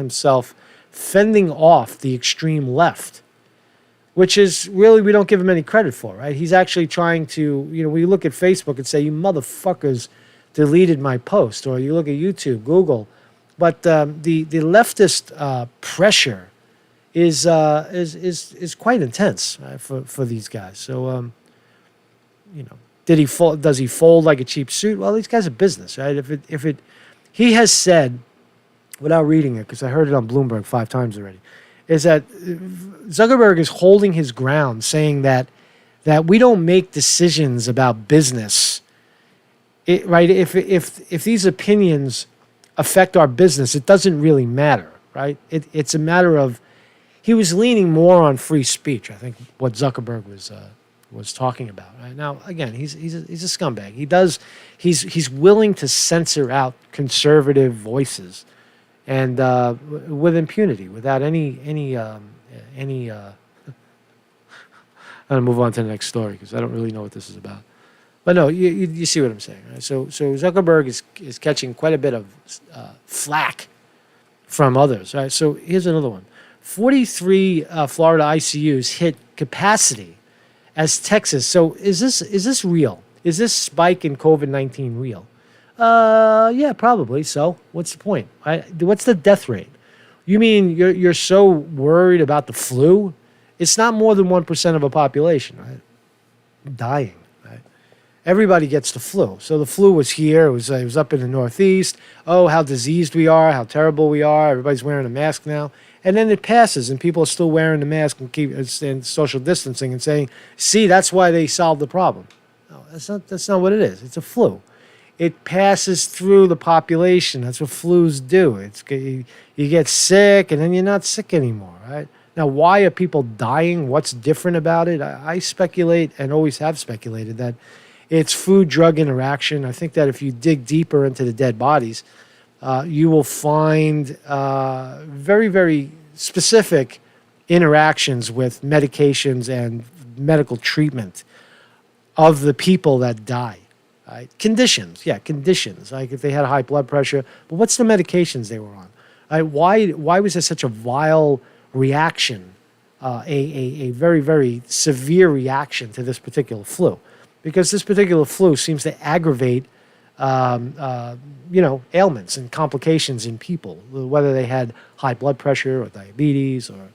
off the extreme left, which is really, we don't give him any credit for, right? He's actually trying to, we look at Facebook and say, you motherfuckers deleted my post, or you look at YouTube, Google, but the leftist pressure is quite intense, right, for these guys. So Did he fold? Does he fold like a cheap suit? Well, these guys are business, right? He has said, without reading it, because I heard it on Bloomberg 5 times already, is that Zuckerberg is holding his ground, saying that we don't make decisions about business, right? If these opinions affect our business, it doesn't really matter, right? It's a matter of, he was leaning more on free speech, I think, what Zuckerberg was talking about. Right? Now, again, he's a scumbag. He's willing to censor out conservative voices, and with impunity, without any. I'm gonna move on to the next story because I don't really know what this is about. But no, you see what I'm saying, right? So Zuckerberg is catching quite a bit of flack from others, right? So here's another one: 43 Florida ICUs hit capacity as Texas. So is this real? Is this spike in COVID-19 real? Yeah, probably. So what's the point? What's the death rate? You mean you're so worried about the flu? It's not more than 1% of a population, right? Dying, right? Everybody gets the flu. So the flu was here. It was up in the Northeast. Oh, how diseased we are, how terrible we are. Everybody's wearing a mask now. And then it passes, and people are still wearing the mask and social distancing and saying, see, that's why they solved the problem. No, that's not what it is. It's a flu. It passes through the population. That's what flus do. You get sick, and then you're not sick anymore, right? Now, why are people dying? What's different about it? I speculate, and always have speculated, that it's food-drug interaction. I think that if you dig deeper into the dead bodies, you will find very, very specific interactions with medications and medical treatment of the people that die. Right? Conditions, like if they had high blood pressure. But what's the medications they were on? Right? Why was there such a vile reaction, a very, very severe reaction to this particular flu? Because this particular flu seems to aggravate ailments and complications in people, whether they had high blood pressure or diabetes or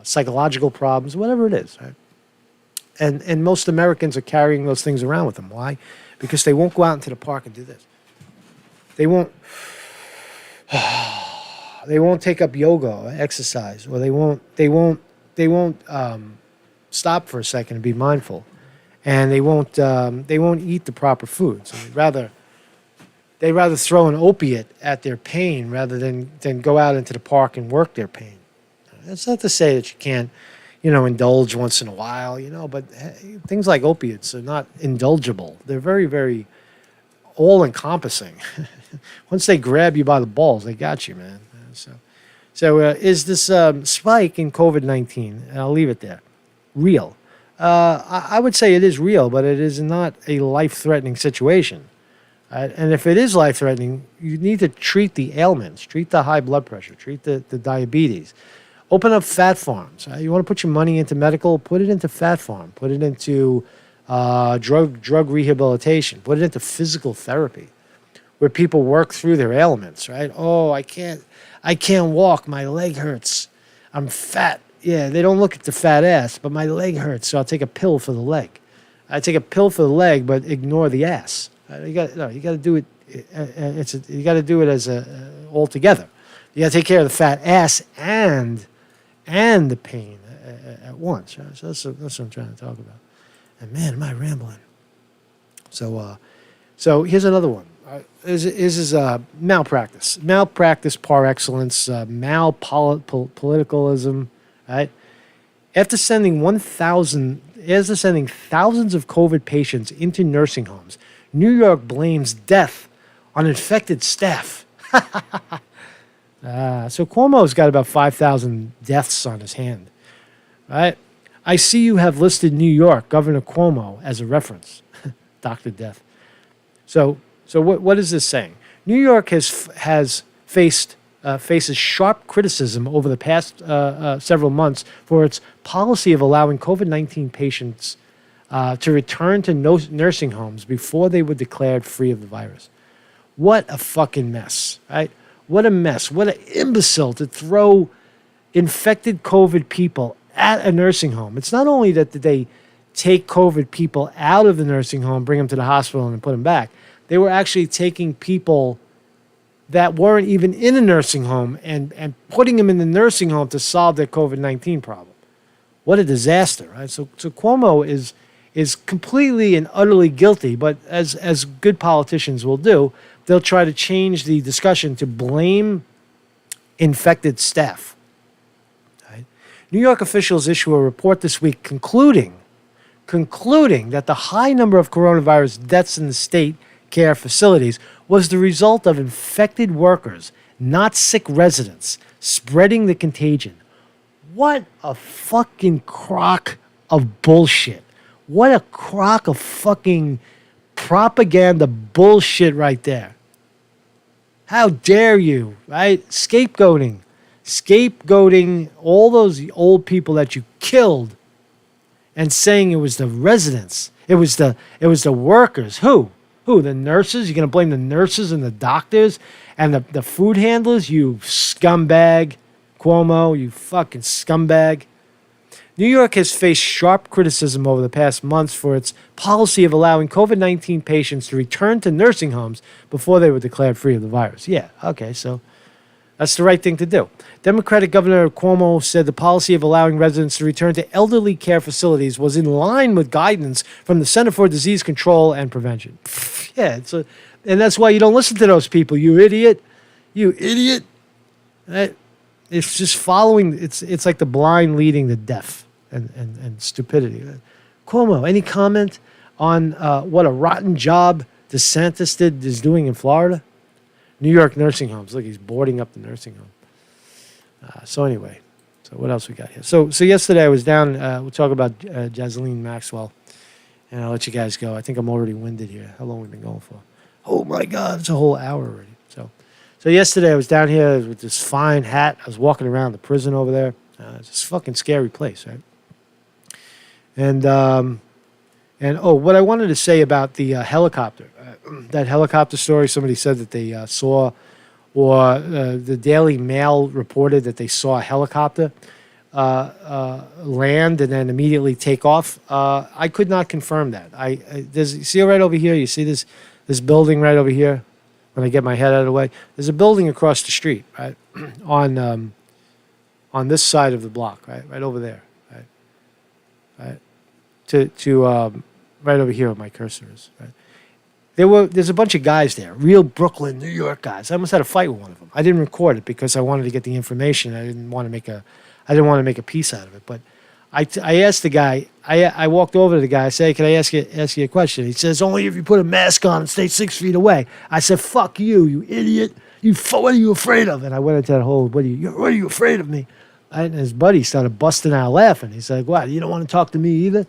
psychological problems, whatever it is. Right? And most Americans are carrying those things around with them. Why? Because they won't go out into the park and do this. They won't take up yoga or exercise, or they won't stop for a second and be mindful, and they won't eat the proper foods. So they'd rather throw an opiate at their pain rather than go out into the park and work their pain. That's not to say that you can't, indulge once in a while, but things like opiates are not indulgible. They're very, very all-encompassing. Once they grab you by the balls, they got you, man. So is this spike in COVID-19, and I'll leave it there, real? I would say it is real, but it is not a life-threatening situation. And if it is life-threatening, you need to treat the ailments, treat the high blood pressure, treat the diabetes. Open up fat farms. You want to put your money into medical, put it into fat farm. Put it into drug rehabilitation. Put it into physical therapy, where people work through their ailments, right? Oh, I can't walk. My leg hurts. I'm fat. Yeah, they don't look at the fat ass, but my leg hurts, so I'll take a pill for the leg. I take a pill for the leg, but ignore the ass. You got to do it. You got to do it as all together. You got to take care of the fat ass and the pain at once. Right? So that's what I'm trying to talk about. And man, am I rambling? So here's another one. This is malpractice. Malpractice par excellence. Politicalism. Right? After sending thousands of COVID patients into nursing homes, New York blames death on infected staff. So Cuomo's got about 5,000 deaths on his hand, right? I see you have listed New York, Governor Cuomo, as a reference. Dr. Death. So what is this saying? New York faces sharp criticism over the past several months for its policy of allowing COVID-19 patients to return to nursing homes before they were declared free of the virus. What a fucking mess, right? What a mess. What an imbecile to throw infected COVID people at a nursing home. It's not only that they take COVID people out of the nursing home, bring them to the hospital, and put them back. They were actually taking people that weren't even in a nursing home and putting them in the nursing home to solve their COVID-19 problem. What a disaster, right? So Cuomo is completely and utterly guilty, but as good politicians will do, they'll try to change the discussion to blame infected staff. Right? New York officials issue a report this week concluding that the high number of coronavirus deaths in the state care facilities was the result of infected workers, not sick residents, spreading the contagion. What a fucking crock of bullshit. What a crock of fucking propaganda bullshit right there. How dare you, right? Scapegoating all those old people that you killed and saying it was the residents. It was the workers. Who? The nurses? You're going to blame the nurses and the doctors and the food handlers? You scumbag. Cuomo, you fucking scumbag. New York has faced sharp criticism over the past months for its policy of allowing COVID-19 patients to return to nursing homes before they were declared free of the virus. Yeah, okay, so that's the right thing to do. Democratic Governor Cuomo said the policy of allowing residents to return to elderly care facilities was in line with guidance from the Center for Disease Control and Prevention. Yeah, and that's why you don't listen to those people, you idiot. You idiot. Right? It's just following, it's like the blind leading the deaf and stupidity. Cuomo, any comment on what a rotten job DeSantis is doing in Florida? New York nursing homes. Look, he's boarding up the nursing home. So anyway, what else we got here? So yesterday I was down, we'll talk about Ghislaine Maxwell, and I'll let you guys go. I think I'm already winded here. How long have we been going for? Oh my God, it's a whole hour already. So yesterday I was down here with this fine hat. I was walking around the prison over there. It's a fucking scary place, right? And And what I wanted to say about the helicopter, that helicopter story. Somebody said that they saw, or the Daily Mail reported that they saw a helicopter land and then immediately take off. I could not confirm that. You see it right over here. You see this building right over here. When I get my head out of the way, there's a building across the street, right, on this side of the block, right over there, right, right over here where my cursor is, right. There's a bunch of guys there, real Brooklyn, New York guys. I almost had a fight with one of them. I didn't record it because I wanted to get the information. I didn't want to make a piece out of it. But I asked the guy. I walked over to the guy. I said, hey, "Can I ask you a question?" He says, "Only if you put a mask on and stay 6 feet away." I said, "Fuck you, you idiot! What are you afraid of?" And I went into that whole, "What are you afraid of me?" And his buddy started busting out laughing. He's like, "What? You don't want to talk to me either?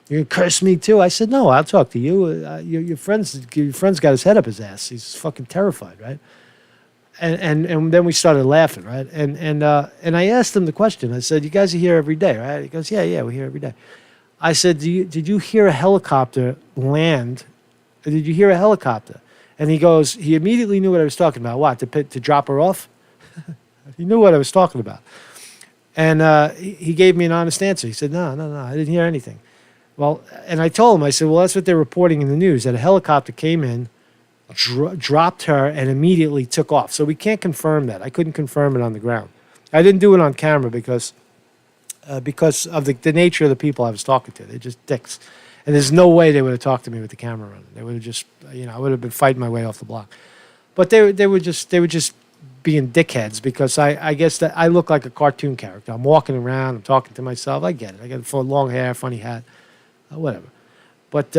You're gonna curse me too?" I said, "No, I'll talk to you. Your friend's got his head up his ass. He's fucking terrified, right?" And then we started laughing, right? And I asked him the question. I said, "You guys are here every day, right?" He goes, "Yeah, we're here every day." I said, "Did you hear a helicopter land? Did you hear a helicopter?" And he immediately knew what I was talking about. What, to drop her off? He knew what I was talking about. And he gave me an honest answer. He said, no, I didn't hear anything. Well, and I told him, I said, well, that's what they're reporting in the news, that a helicopter came in, dropped her, and immediately took off. So we can't confirm that. I couldn't confirm it on the ground. I didn't do it on camera because of the nature of the people I was talking to. They're just dicks. And there's no way they would have talked to me with the camera on. They would have just, I would have been fighting my way off the block. But they were just being dickheads because I guess that I look like a cartoon character. I'm walking around, I'm talking to myself. I get it. I got long hair, funny hat, whatever. But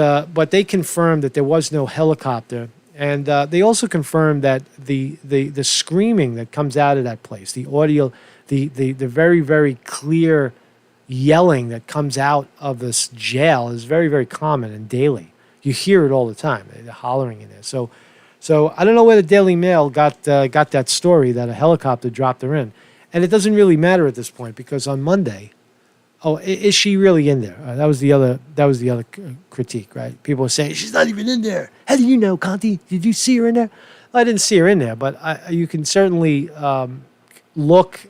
they confirmed that there was no helicopter, and they also confirmed that the screaming that comes out of that place, the audio, the very, very clear yelling that comes out of this jail is very, very common and daily. You hear it all the time. They're hollering in there. So I don't know where the Daily Mail got that story that a helicopter dropped her in, and it doesn't really matter at this point because on Monday, is she really in there? That was the other critique, right? People were saying she's not even in there. How do you know, Conte? Did you see her in there? I didn't see her in there, but you can certainly look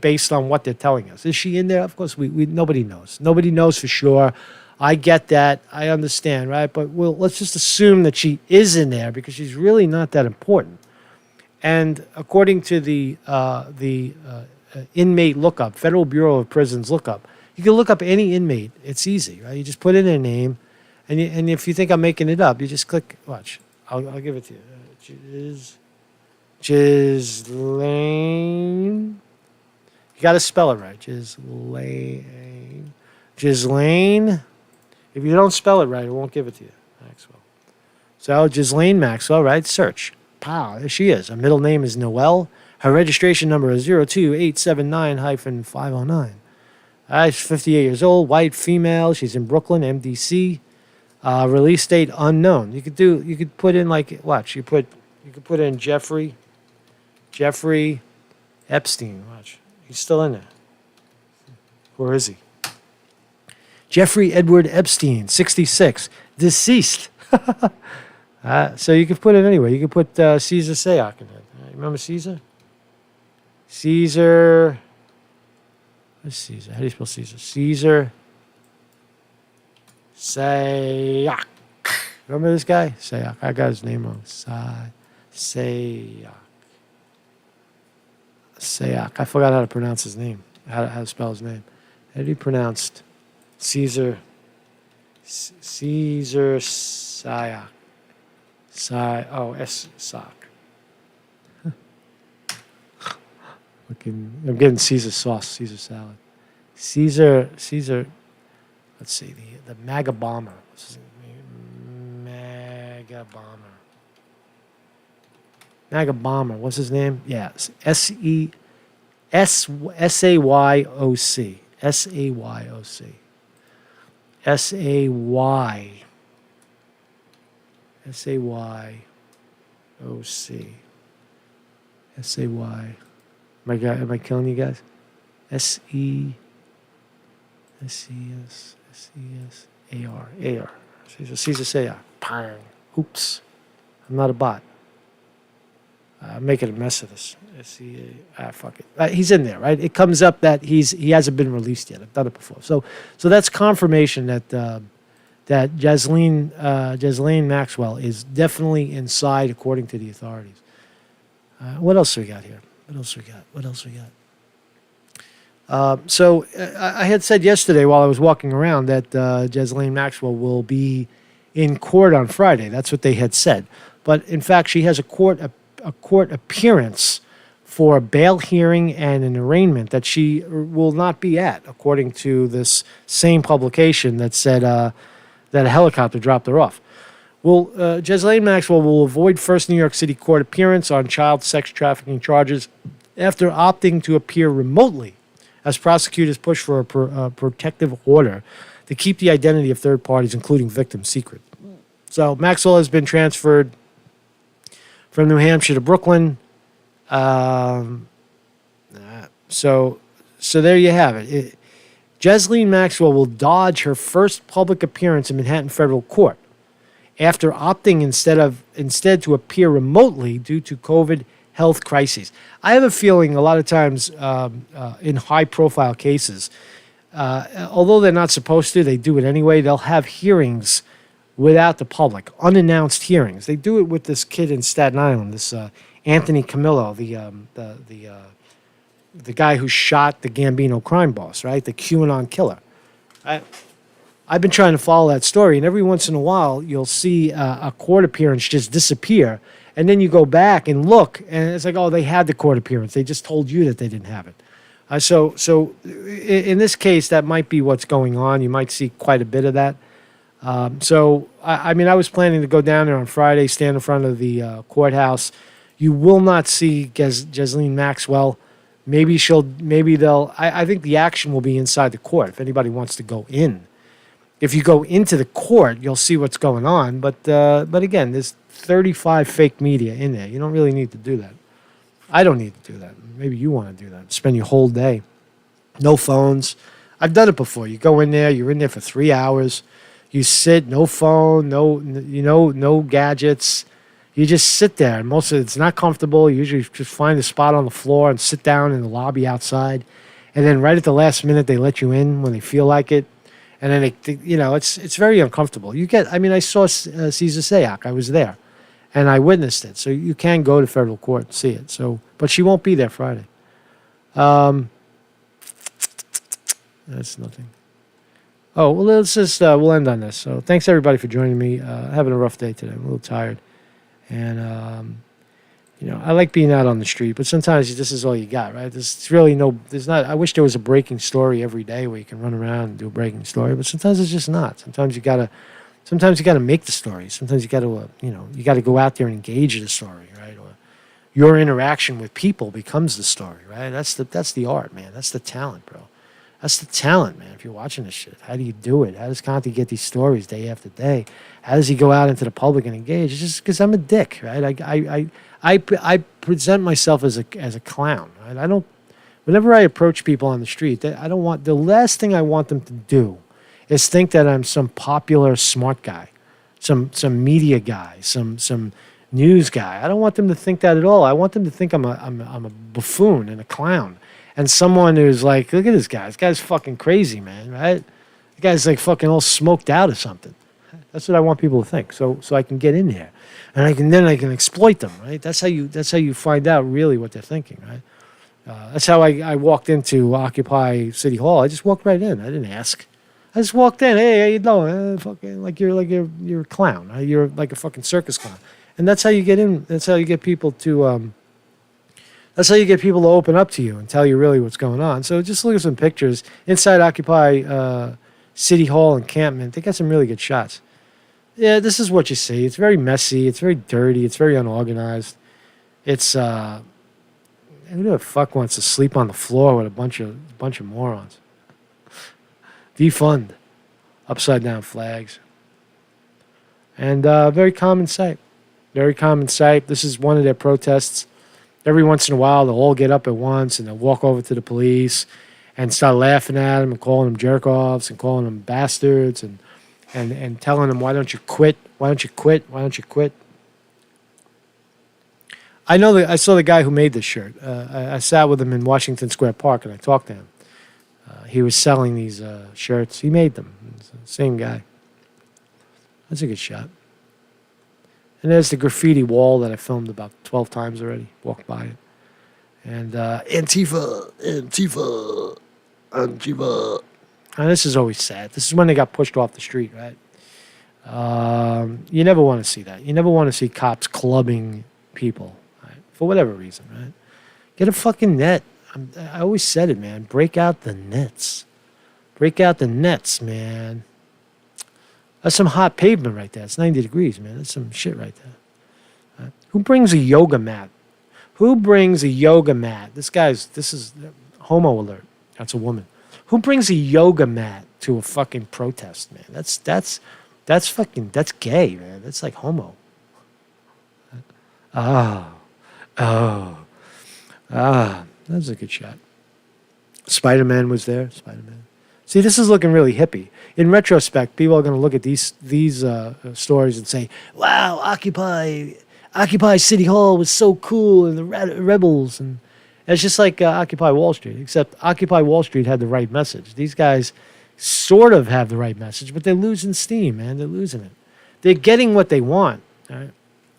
based on what they're telling us. Is she in there? Of course, we nobody knows. Nobody knows for sure. I get that. I understand, right? But let's just assume that she is in there because she's really not that important. And according to the inmate lookup, Federal Bureau of Prisons lookup, you can look up any inmate. It's easy, right? You just put in their name, and if you think I'm making it up, you just click. Watch. I'll give it to you. Ghislaine. You got to spell it right. Ghislaine. If you don't spell it right, it won't give it to you. Maxwell. So Ghislaine Maxwell, right? Search. Pow, there she is. Her middle name is Noel. Her registration number is 02879-509. She's 58 years old, white, female. She's in Brooklyn, MDC. Release date unknown. You could put in like, watch. You could put in Jeffrey Epstein. Watch. He's still in there. Where is he? Jeffrey Edward Epstein, 66, deceased. So you could put it anywhere. You could put Caesar Sayak in it. Remember Caesar? Caesar. What's Caesar? How do you spell Caesar? Caesar Sayak. Remember this guy? Sayak. I got his name wrong. Sayak. Sayak. I forgot how to pronounce his name. How to spell his name. How do you pronounce Caesar Sayak. Sayak. I'm getting Caesar sauce, Caesar salad. Caesar, let's see, the MAGA bomber. What's his name? MAGA bomber. What's his name? Yeah, S-A-Y-O-C. S-A-Y-O-C. S-A-Y. Am I killing you guys? S-E-S-A-R. A-R. Caesar say, pang. Oops. I'm not a bot. I'm making a mess of this. Fuck it. He's in there, right? It comes up that he hasn't been released yet. I've done it before. So that's confirmation that that Ghislaine Maxwell is definitely inside, according to the authorities. What else we got here? What else we got? So I had said yesterday while I was walking around that Ghislaine Maxwell will be in court on Friday. That's what they had said. But in fact, she has a court appearance for a bail hearing and an arraignment that she will not be at, according to this same publication that said that a helicopter dropped her off. Well, Ghislaine Maxwell will avoid first New York City court appearance on child sex trafficking charges after opting to appear remotely as prosecutors push for a protective order to keep the identity of third parties, including victims, secret. So Maxwell has been transferred from New Hampshire to Brooklyn. So there you have it. Ghislaine Maxwell will dodge her first public appearance in Manhattan federal court after opting instead to appear remotely due to COVID health crises. I have a feeling a lot of times in high-profile cases, although they're not supposed to, they do it anyway. They'll have hearings without the public, unannounced hearings. They do it with this kid in Staten Island, this Anthony Camillo, the guy who shot the Gambino crime boss, right? The QAnon killer. I've been trying to follow that story, and every once in a while you'll see a court appearance just disappear, and then you go back and look, and it's like, oh, they had the court appearance. They just told you that they didn't have it. So in this case, that might be what's going on. You might see quite a bit of that. I mean, I was planning to go down there on Friday, stand in front of the courthouse. You will not see Ghislaine Maxwell. Maybe they'll. I think the action will be inside the court if anybody wants to go in. If you go into the court, you'll see what's going on. But again, there's 35 fake media in there. You don't really need to do that. I don't need to do that. Maybe you want to do that. Spend your whole day. No phones. I've done it before. You go in there. You're in there for 3 hours. You sit. No phone. No gadgets. You just sit there. And most of it's not comfortable. You usually just find a spot on the floor and sit down in the lobby outside. And then right at the last minute, they let you in when they feel like it. And then, it's very uncomfortable. I saw Caesar Sayak. I was there. And I witnessed it. So you can go to federal court and see it. But she won't be there Friday. That's nothing. Oh, well, let's just, we'll end on this. So thanks, everybody, for joining me. Having a rough day today. I'm a little tired. And, I like being out on the street, but sometimes this is all you got, right? I wish there was a breaking story every day where you can run around and do a breaking story, but sometimes it's just not. Sometimes you gotta make the story. Sometimes you gotta go out there and engage in the story, right? Or your interaction with people becomes the story, right? That's the art, man. That's the talent, bro. That's the talent, man. If you're watching this shit, how do you do it? How does Conte get these stories day after day? How does he go out into the public and engage? It's just because I'm a dick, right? I present myself as a clown, right? Whenever I approach people on the street, the last thing I want them to do is think that I'm some popular smart guy, some media guy, some news guy. I don't want them to think that at all. I want them to think I'm a buffoon and a clown. And someone who's like, look at this guy. This guy's fucking crazy, man, right? The guy's like fucking all smoked out or something. That's what I want people to think. So I can get in there, and I can exploit them, right? That's how you find out really what they're thinking, right? That's how I walked into Occupy City Hall. I just walked right in. I didn't ask. I just walked in. Hey, how you doing? Fucking like you're a clown. Right? You're like a fucking circus clown. And that's how you get in. That's how you get people to. That's how you get people to open up to you and tell you really what's going on. So just look at some pictures inside Occupy City Hall encampment. They got some really good shots. Yeah, this is what you see. It's very messy. It's very dirty. It's very unorganized. It's who the fuck wants to sleep on the floor with a bunch of morons? Defund, upside down flags, and very common sight. Very common sight. This is one of their protests. Every once in a while, they'll all get up at once and they'll walk over to the police and start laughing at them and calling them jerk-offs and calling them bastards and and telling them, why don't you quit? Why don't you quit? Why don't you quit? I saw the guy who made this shirt. I sat with him in Washington Square Park and I talked to him. He was selling these shirts. He made them. It's the same guy. That's a good shot. And there's the graffiti wall that I filmed about 12 times already. Walked by it. And Antifa, Antifa, Antifa. And this is always sad. This is when they got pushed off the street, right? You never want to see that. You never want to see cops clubbing people, right? For whatever reason, right? Get a fucking net. I always said it, man. Break out the nets. Break out the nets, man. That's some hot pavement right there. It's 90 degrees, man. That's some shit right there. Right? Who brings a yoga mat? Who brings a yoga mat? This is homo alert. That's a woman. Who brings a yoga mat to a fucking protest, man? That's gay, man. That's like homo. That was a good shot. Spider-Man was there. Spider-Man. See, this is looking really hippie. In retrospect, people are going to look at these stories and say, "Wow, Occupy City Hall was so cool, and the rebels." And it's just like Occupy Wall Street, except Occupy Wall Street had the right message. These guys sort of have the right message, but they're losing steam, man. They're losing it. They're getting what they want, right?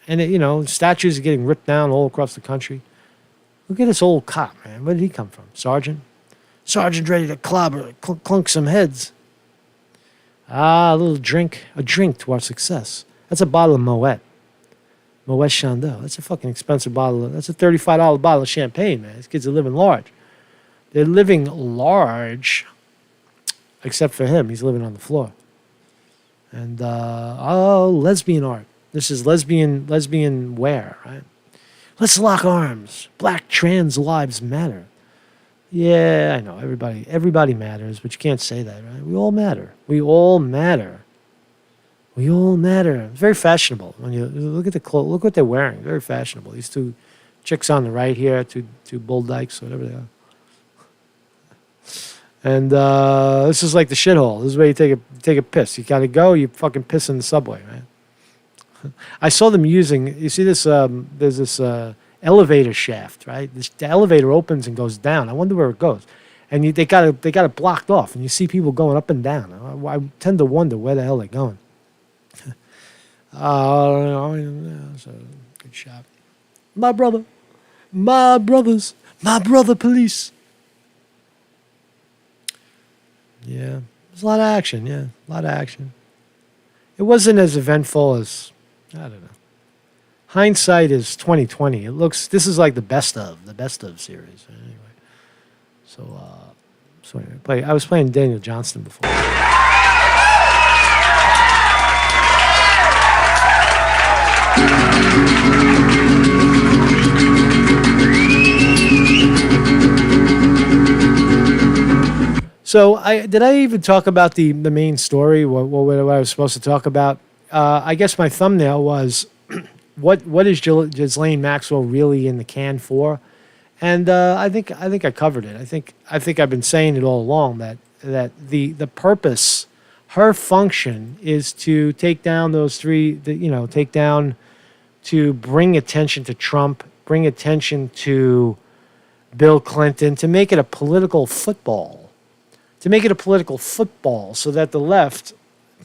And statues are getting ripped down all across the country. Look at this old cop, man. Where did he come from? Sergeant ready to clunk some heads. A little drink, a drink to our success. That's a bottle of Moet Chandon. That's a fucking expensive bottle. That's a $35 bottle of champagne, man. These kids are living large. They're living large, except for him. He's living on the floor. And, lesbian art. This is lesbian wear, right? Let's lock arms. Black trans lives matter. Yeah, I know. Everybody matters, but you can't say that, right? We all matter. We all matter. We all matter. It's very fashionable. When you look at the clothes, look what they're wearing. Very fashionable. These two chicks on the right here, two bull dykes, whatever they are. And this is like the shithole. This is where you take a piss. You gotta go. You fucking piss in the subway, right? I saw them using. You see this? There's this elevator shaft, right? The elevator opens and goes down. I wonder where it goes. And they got it blocked off, and you see people going up and down. I tend to wonder where the hell they're going. So good shot. My brother police. Yeah, there's a lot of action. Yeah, a lot of action. It wasn't as eventful as, I don't know. Hindsight is 2020. This is like the best of series. Anyway, so anyway, I was playing Daniel Johnston before. So did I even talk about the main story? What I was supposed to talk about? I guess my thumbnail was what is Ghislaine Maxwell really in the can for? And I think I covered it. I think I've been saying it all along that the purpose, her function is to take down those three. Take down, to bring attention to Trump, bring attention to Bill Clinton, to make it a political football. To make it a political football, so that the left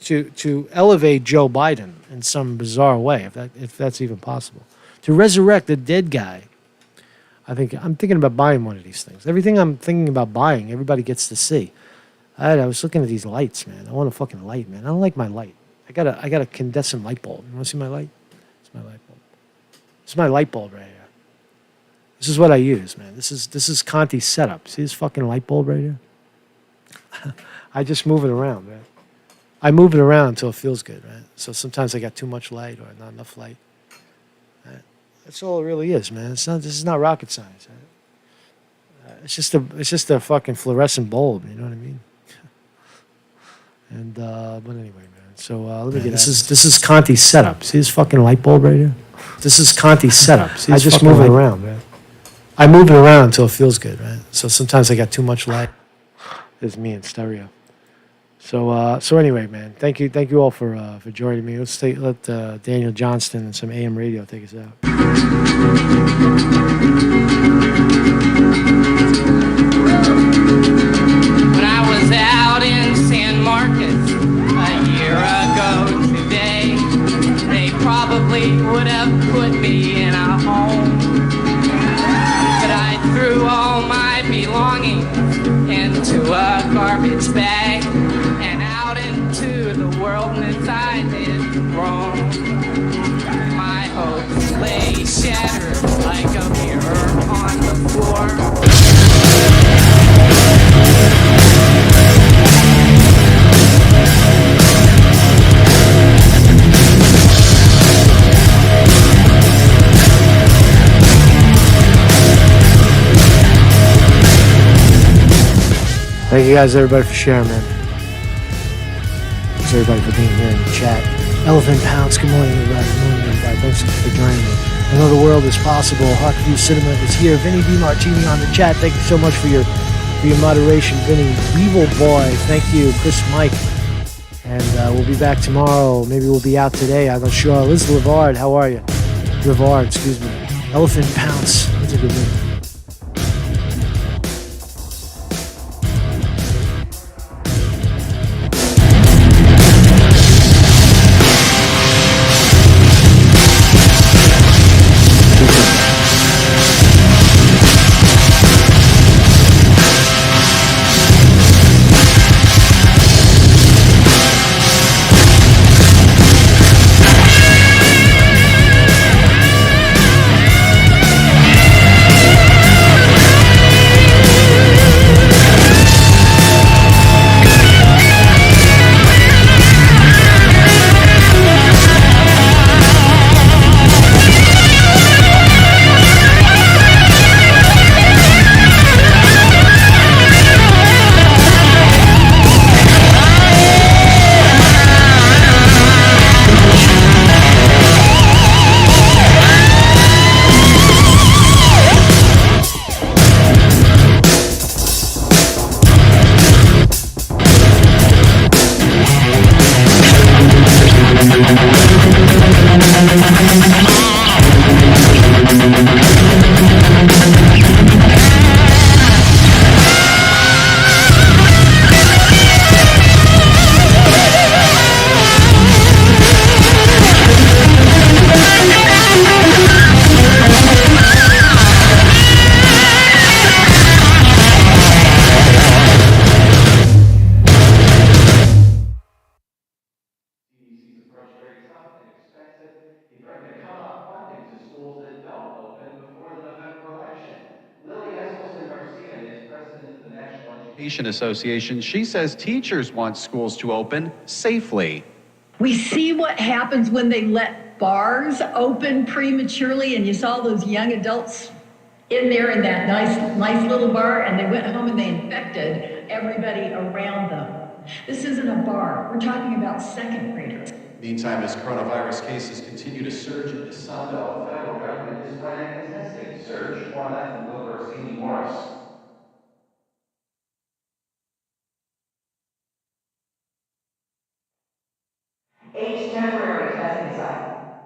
to elevate Joe Biden in some bizarre way, if that's even possible, to resurrect the dead guy. I'm thinking about buying one of these things. Everything I'm thinking about buying, everybody gets to see. I was looking at these lights, man. I want a fucking light, man. I don't like my light. I got a incandescent light bulb. You want to see my light? It's my light bulb. It's my light bulb right here. This is what I use, man. This is Conte's setup. See this fucking light bulb right here? I just move it around, right? I move it around until it feels good, right? So sometimes I got too much light or not enough light. Right? That's all it really is, man. This is not rocket science. Right? It's just a fucking fluorescent bulb. You know what I mean? And but anyway, man. So let me get this is Conte's setup. See this fucking light bulb right here? This is Conte's setup. See, I just move it around, man. I move it around until it feels good, right? So sometimes I got too much light. There's me in stereo. So anyway, man, thank you all for joining me. Let Daniel Johnston and some AM radio take us out. When I was out in San Marcos a year ago today, they probably would have put me in a home. But I threw all my belongings into a garbage bag and out into the world, and as I did roam, my hopes lay shattered like a mirror on the floor. Thank you guys, everybody, for sharing, man. Thanks, everybody, for being here in the chat. Elephant Pounce, good morning, everybody. Good morning, everybody. Thanks for joining me. Another world is possible. Harkview Cinema is here. Vinny DiMartini on the chat. Thank you so much for your moderation, Vinny. Weevil Boy, thank you. Chris Mike. And we'll be back tomorrow. Maybe we'll be out today. I'm not sure. Liz Levard, how are you? Levard, excuse me. Elephant Pounce. That's a good name. Association. She says teachers want schools to open safely. We see what happens when they let bars open prematurely, and you saw those young adults in there in that nice little bar, and they went home and they infected everybody around them. This isn't a bar. We're talking about second graders. Meantime, as coronavirus cases continue to surge in the Sun Belt, the federal government is planning a testing surge. More on that from Will Morris. Eight temporary testing sites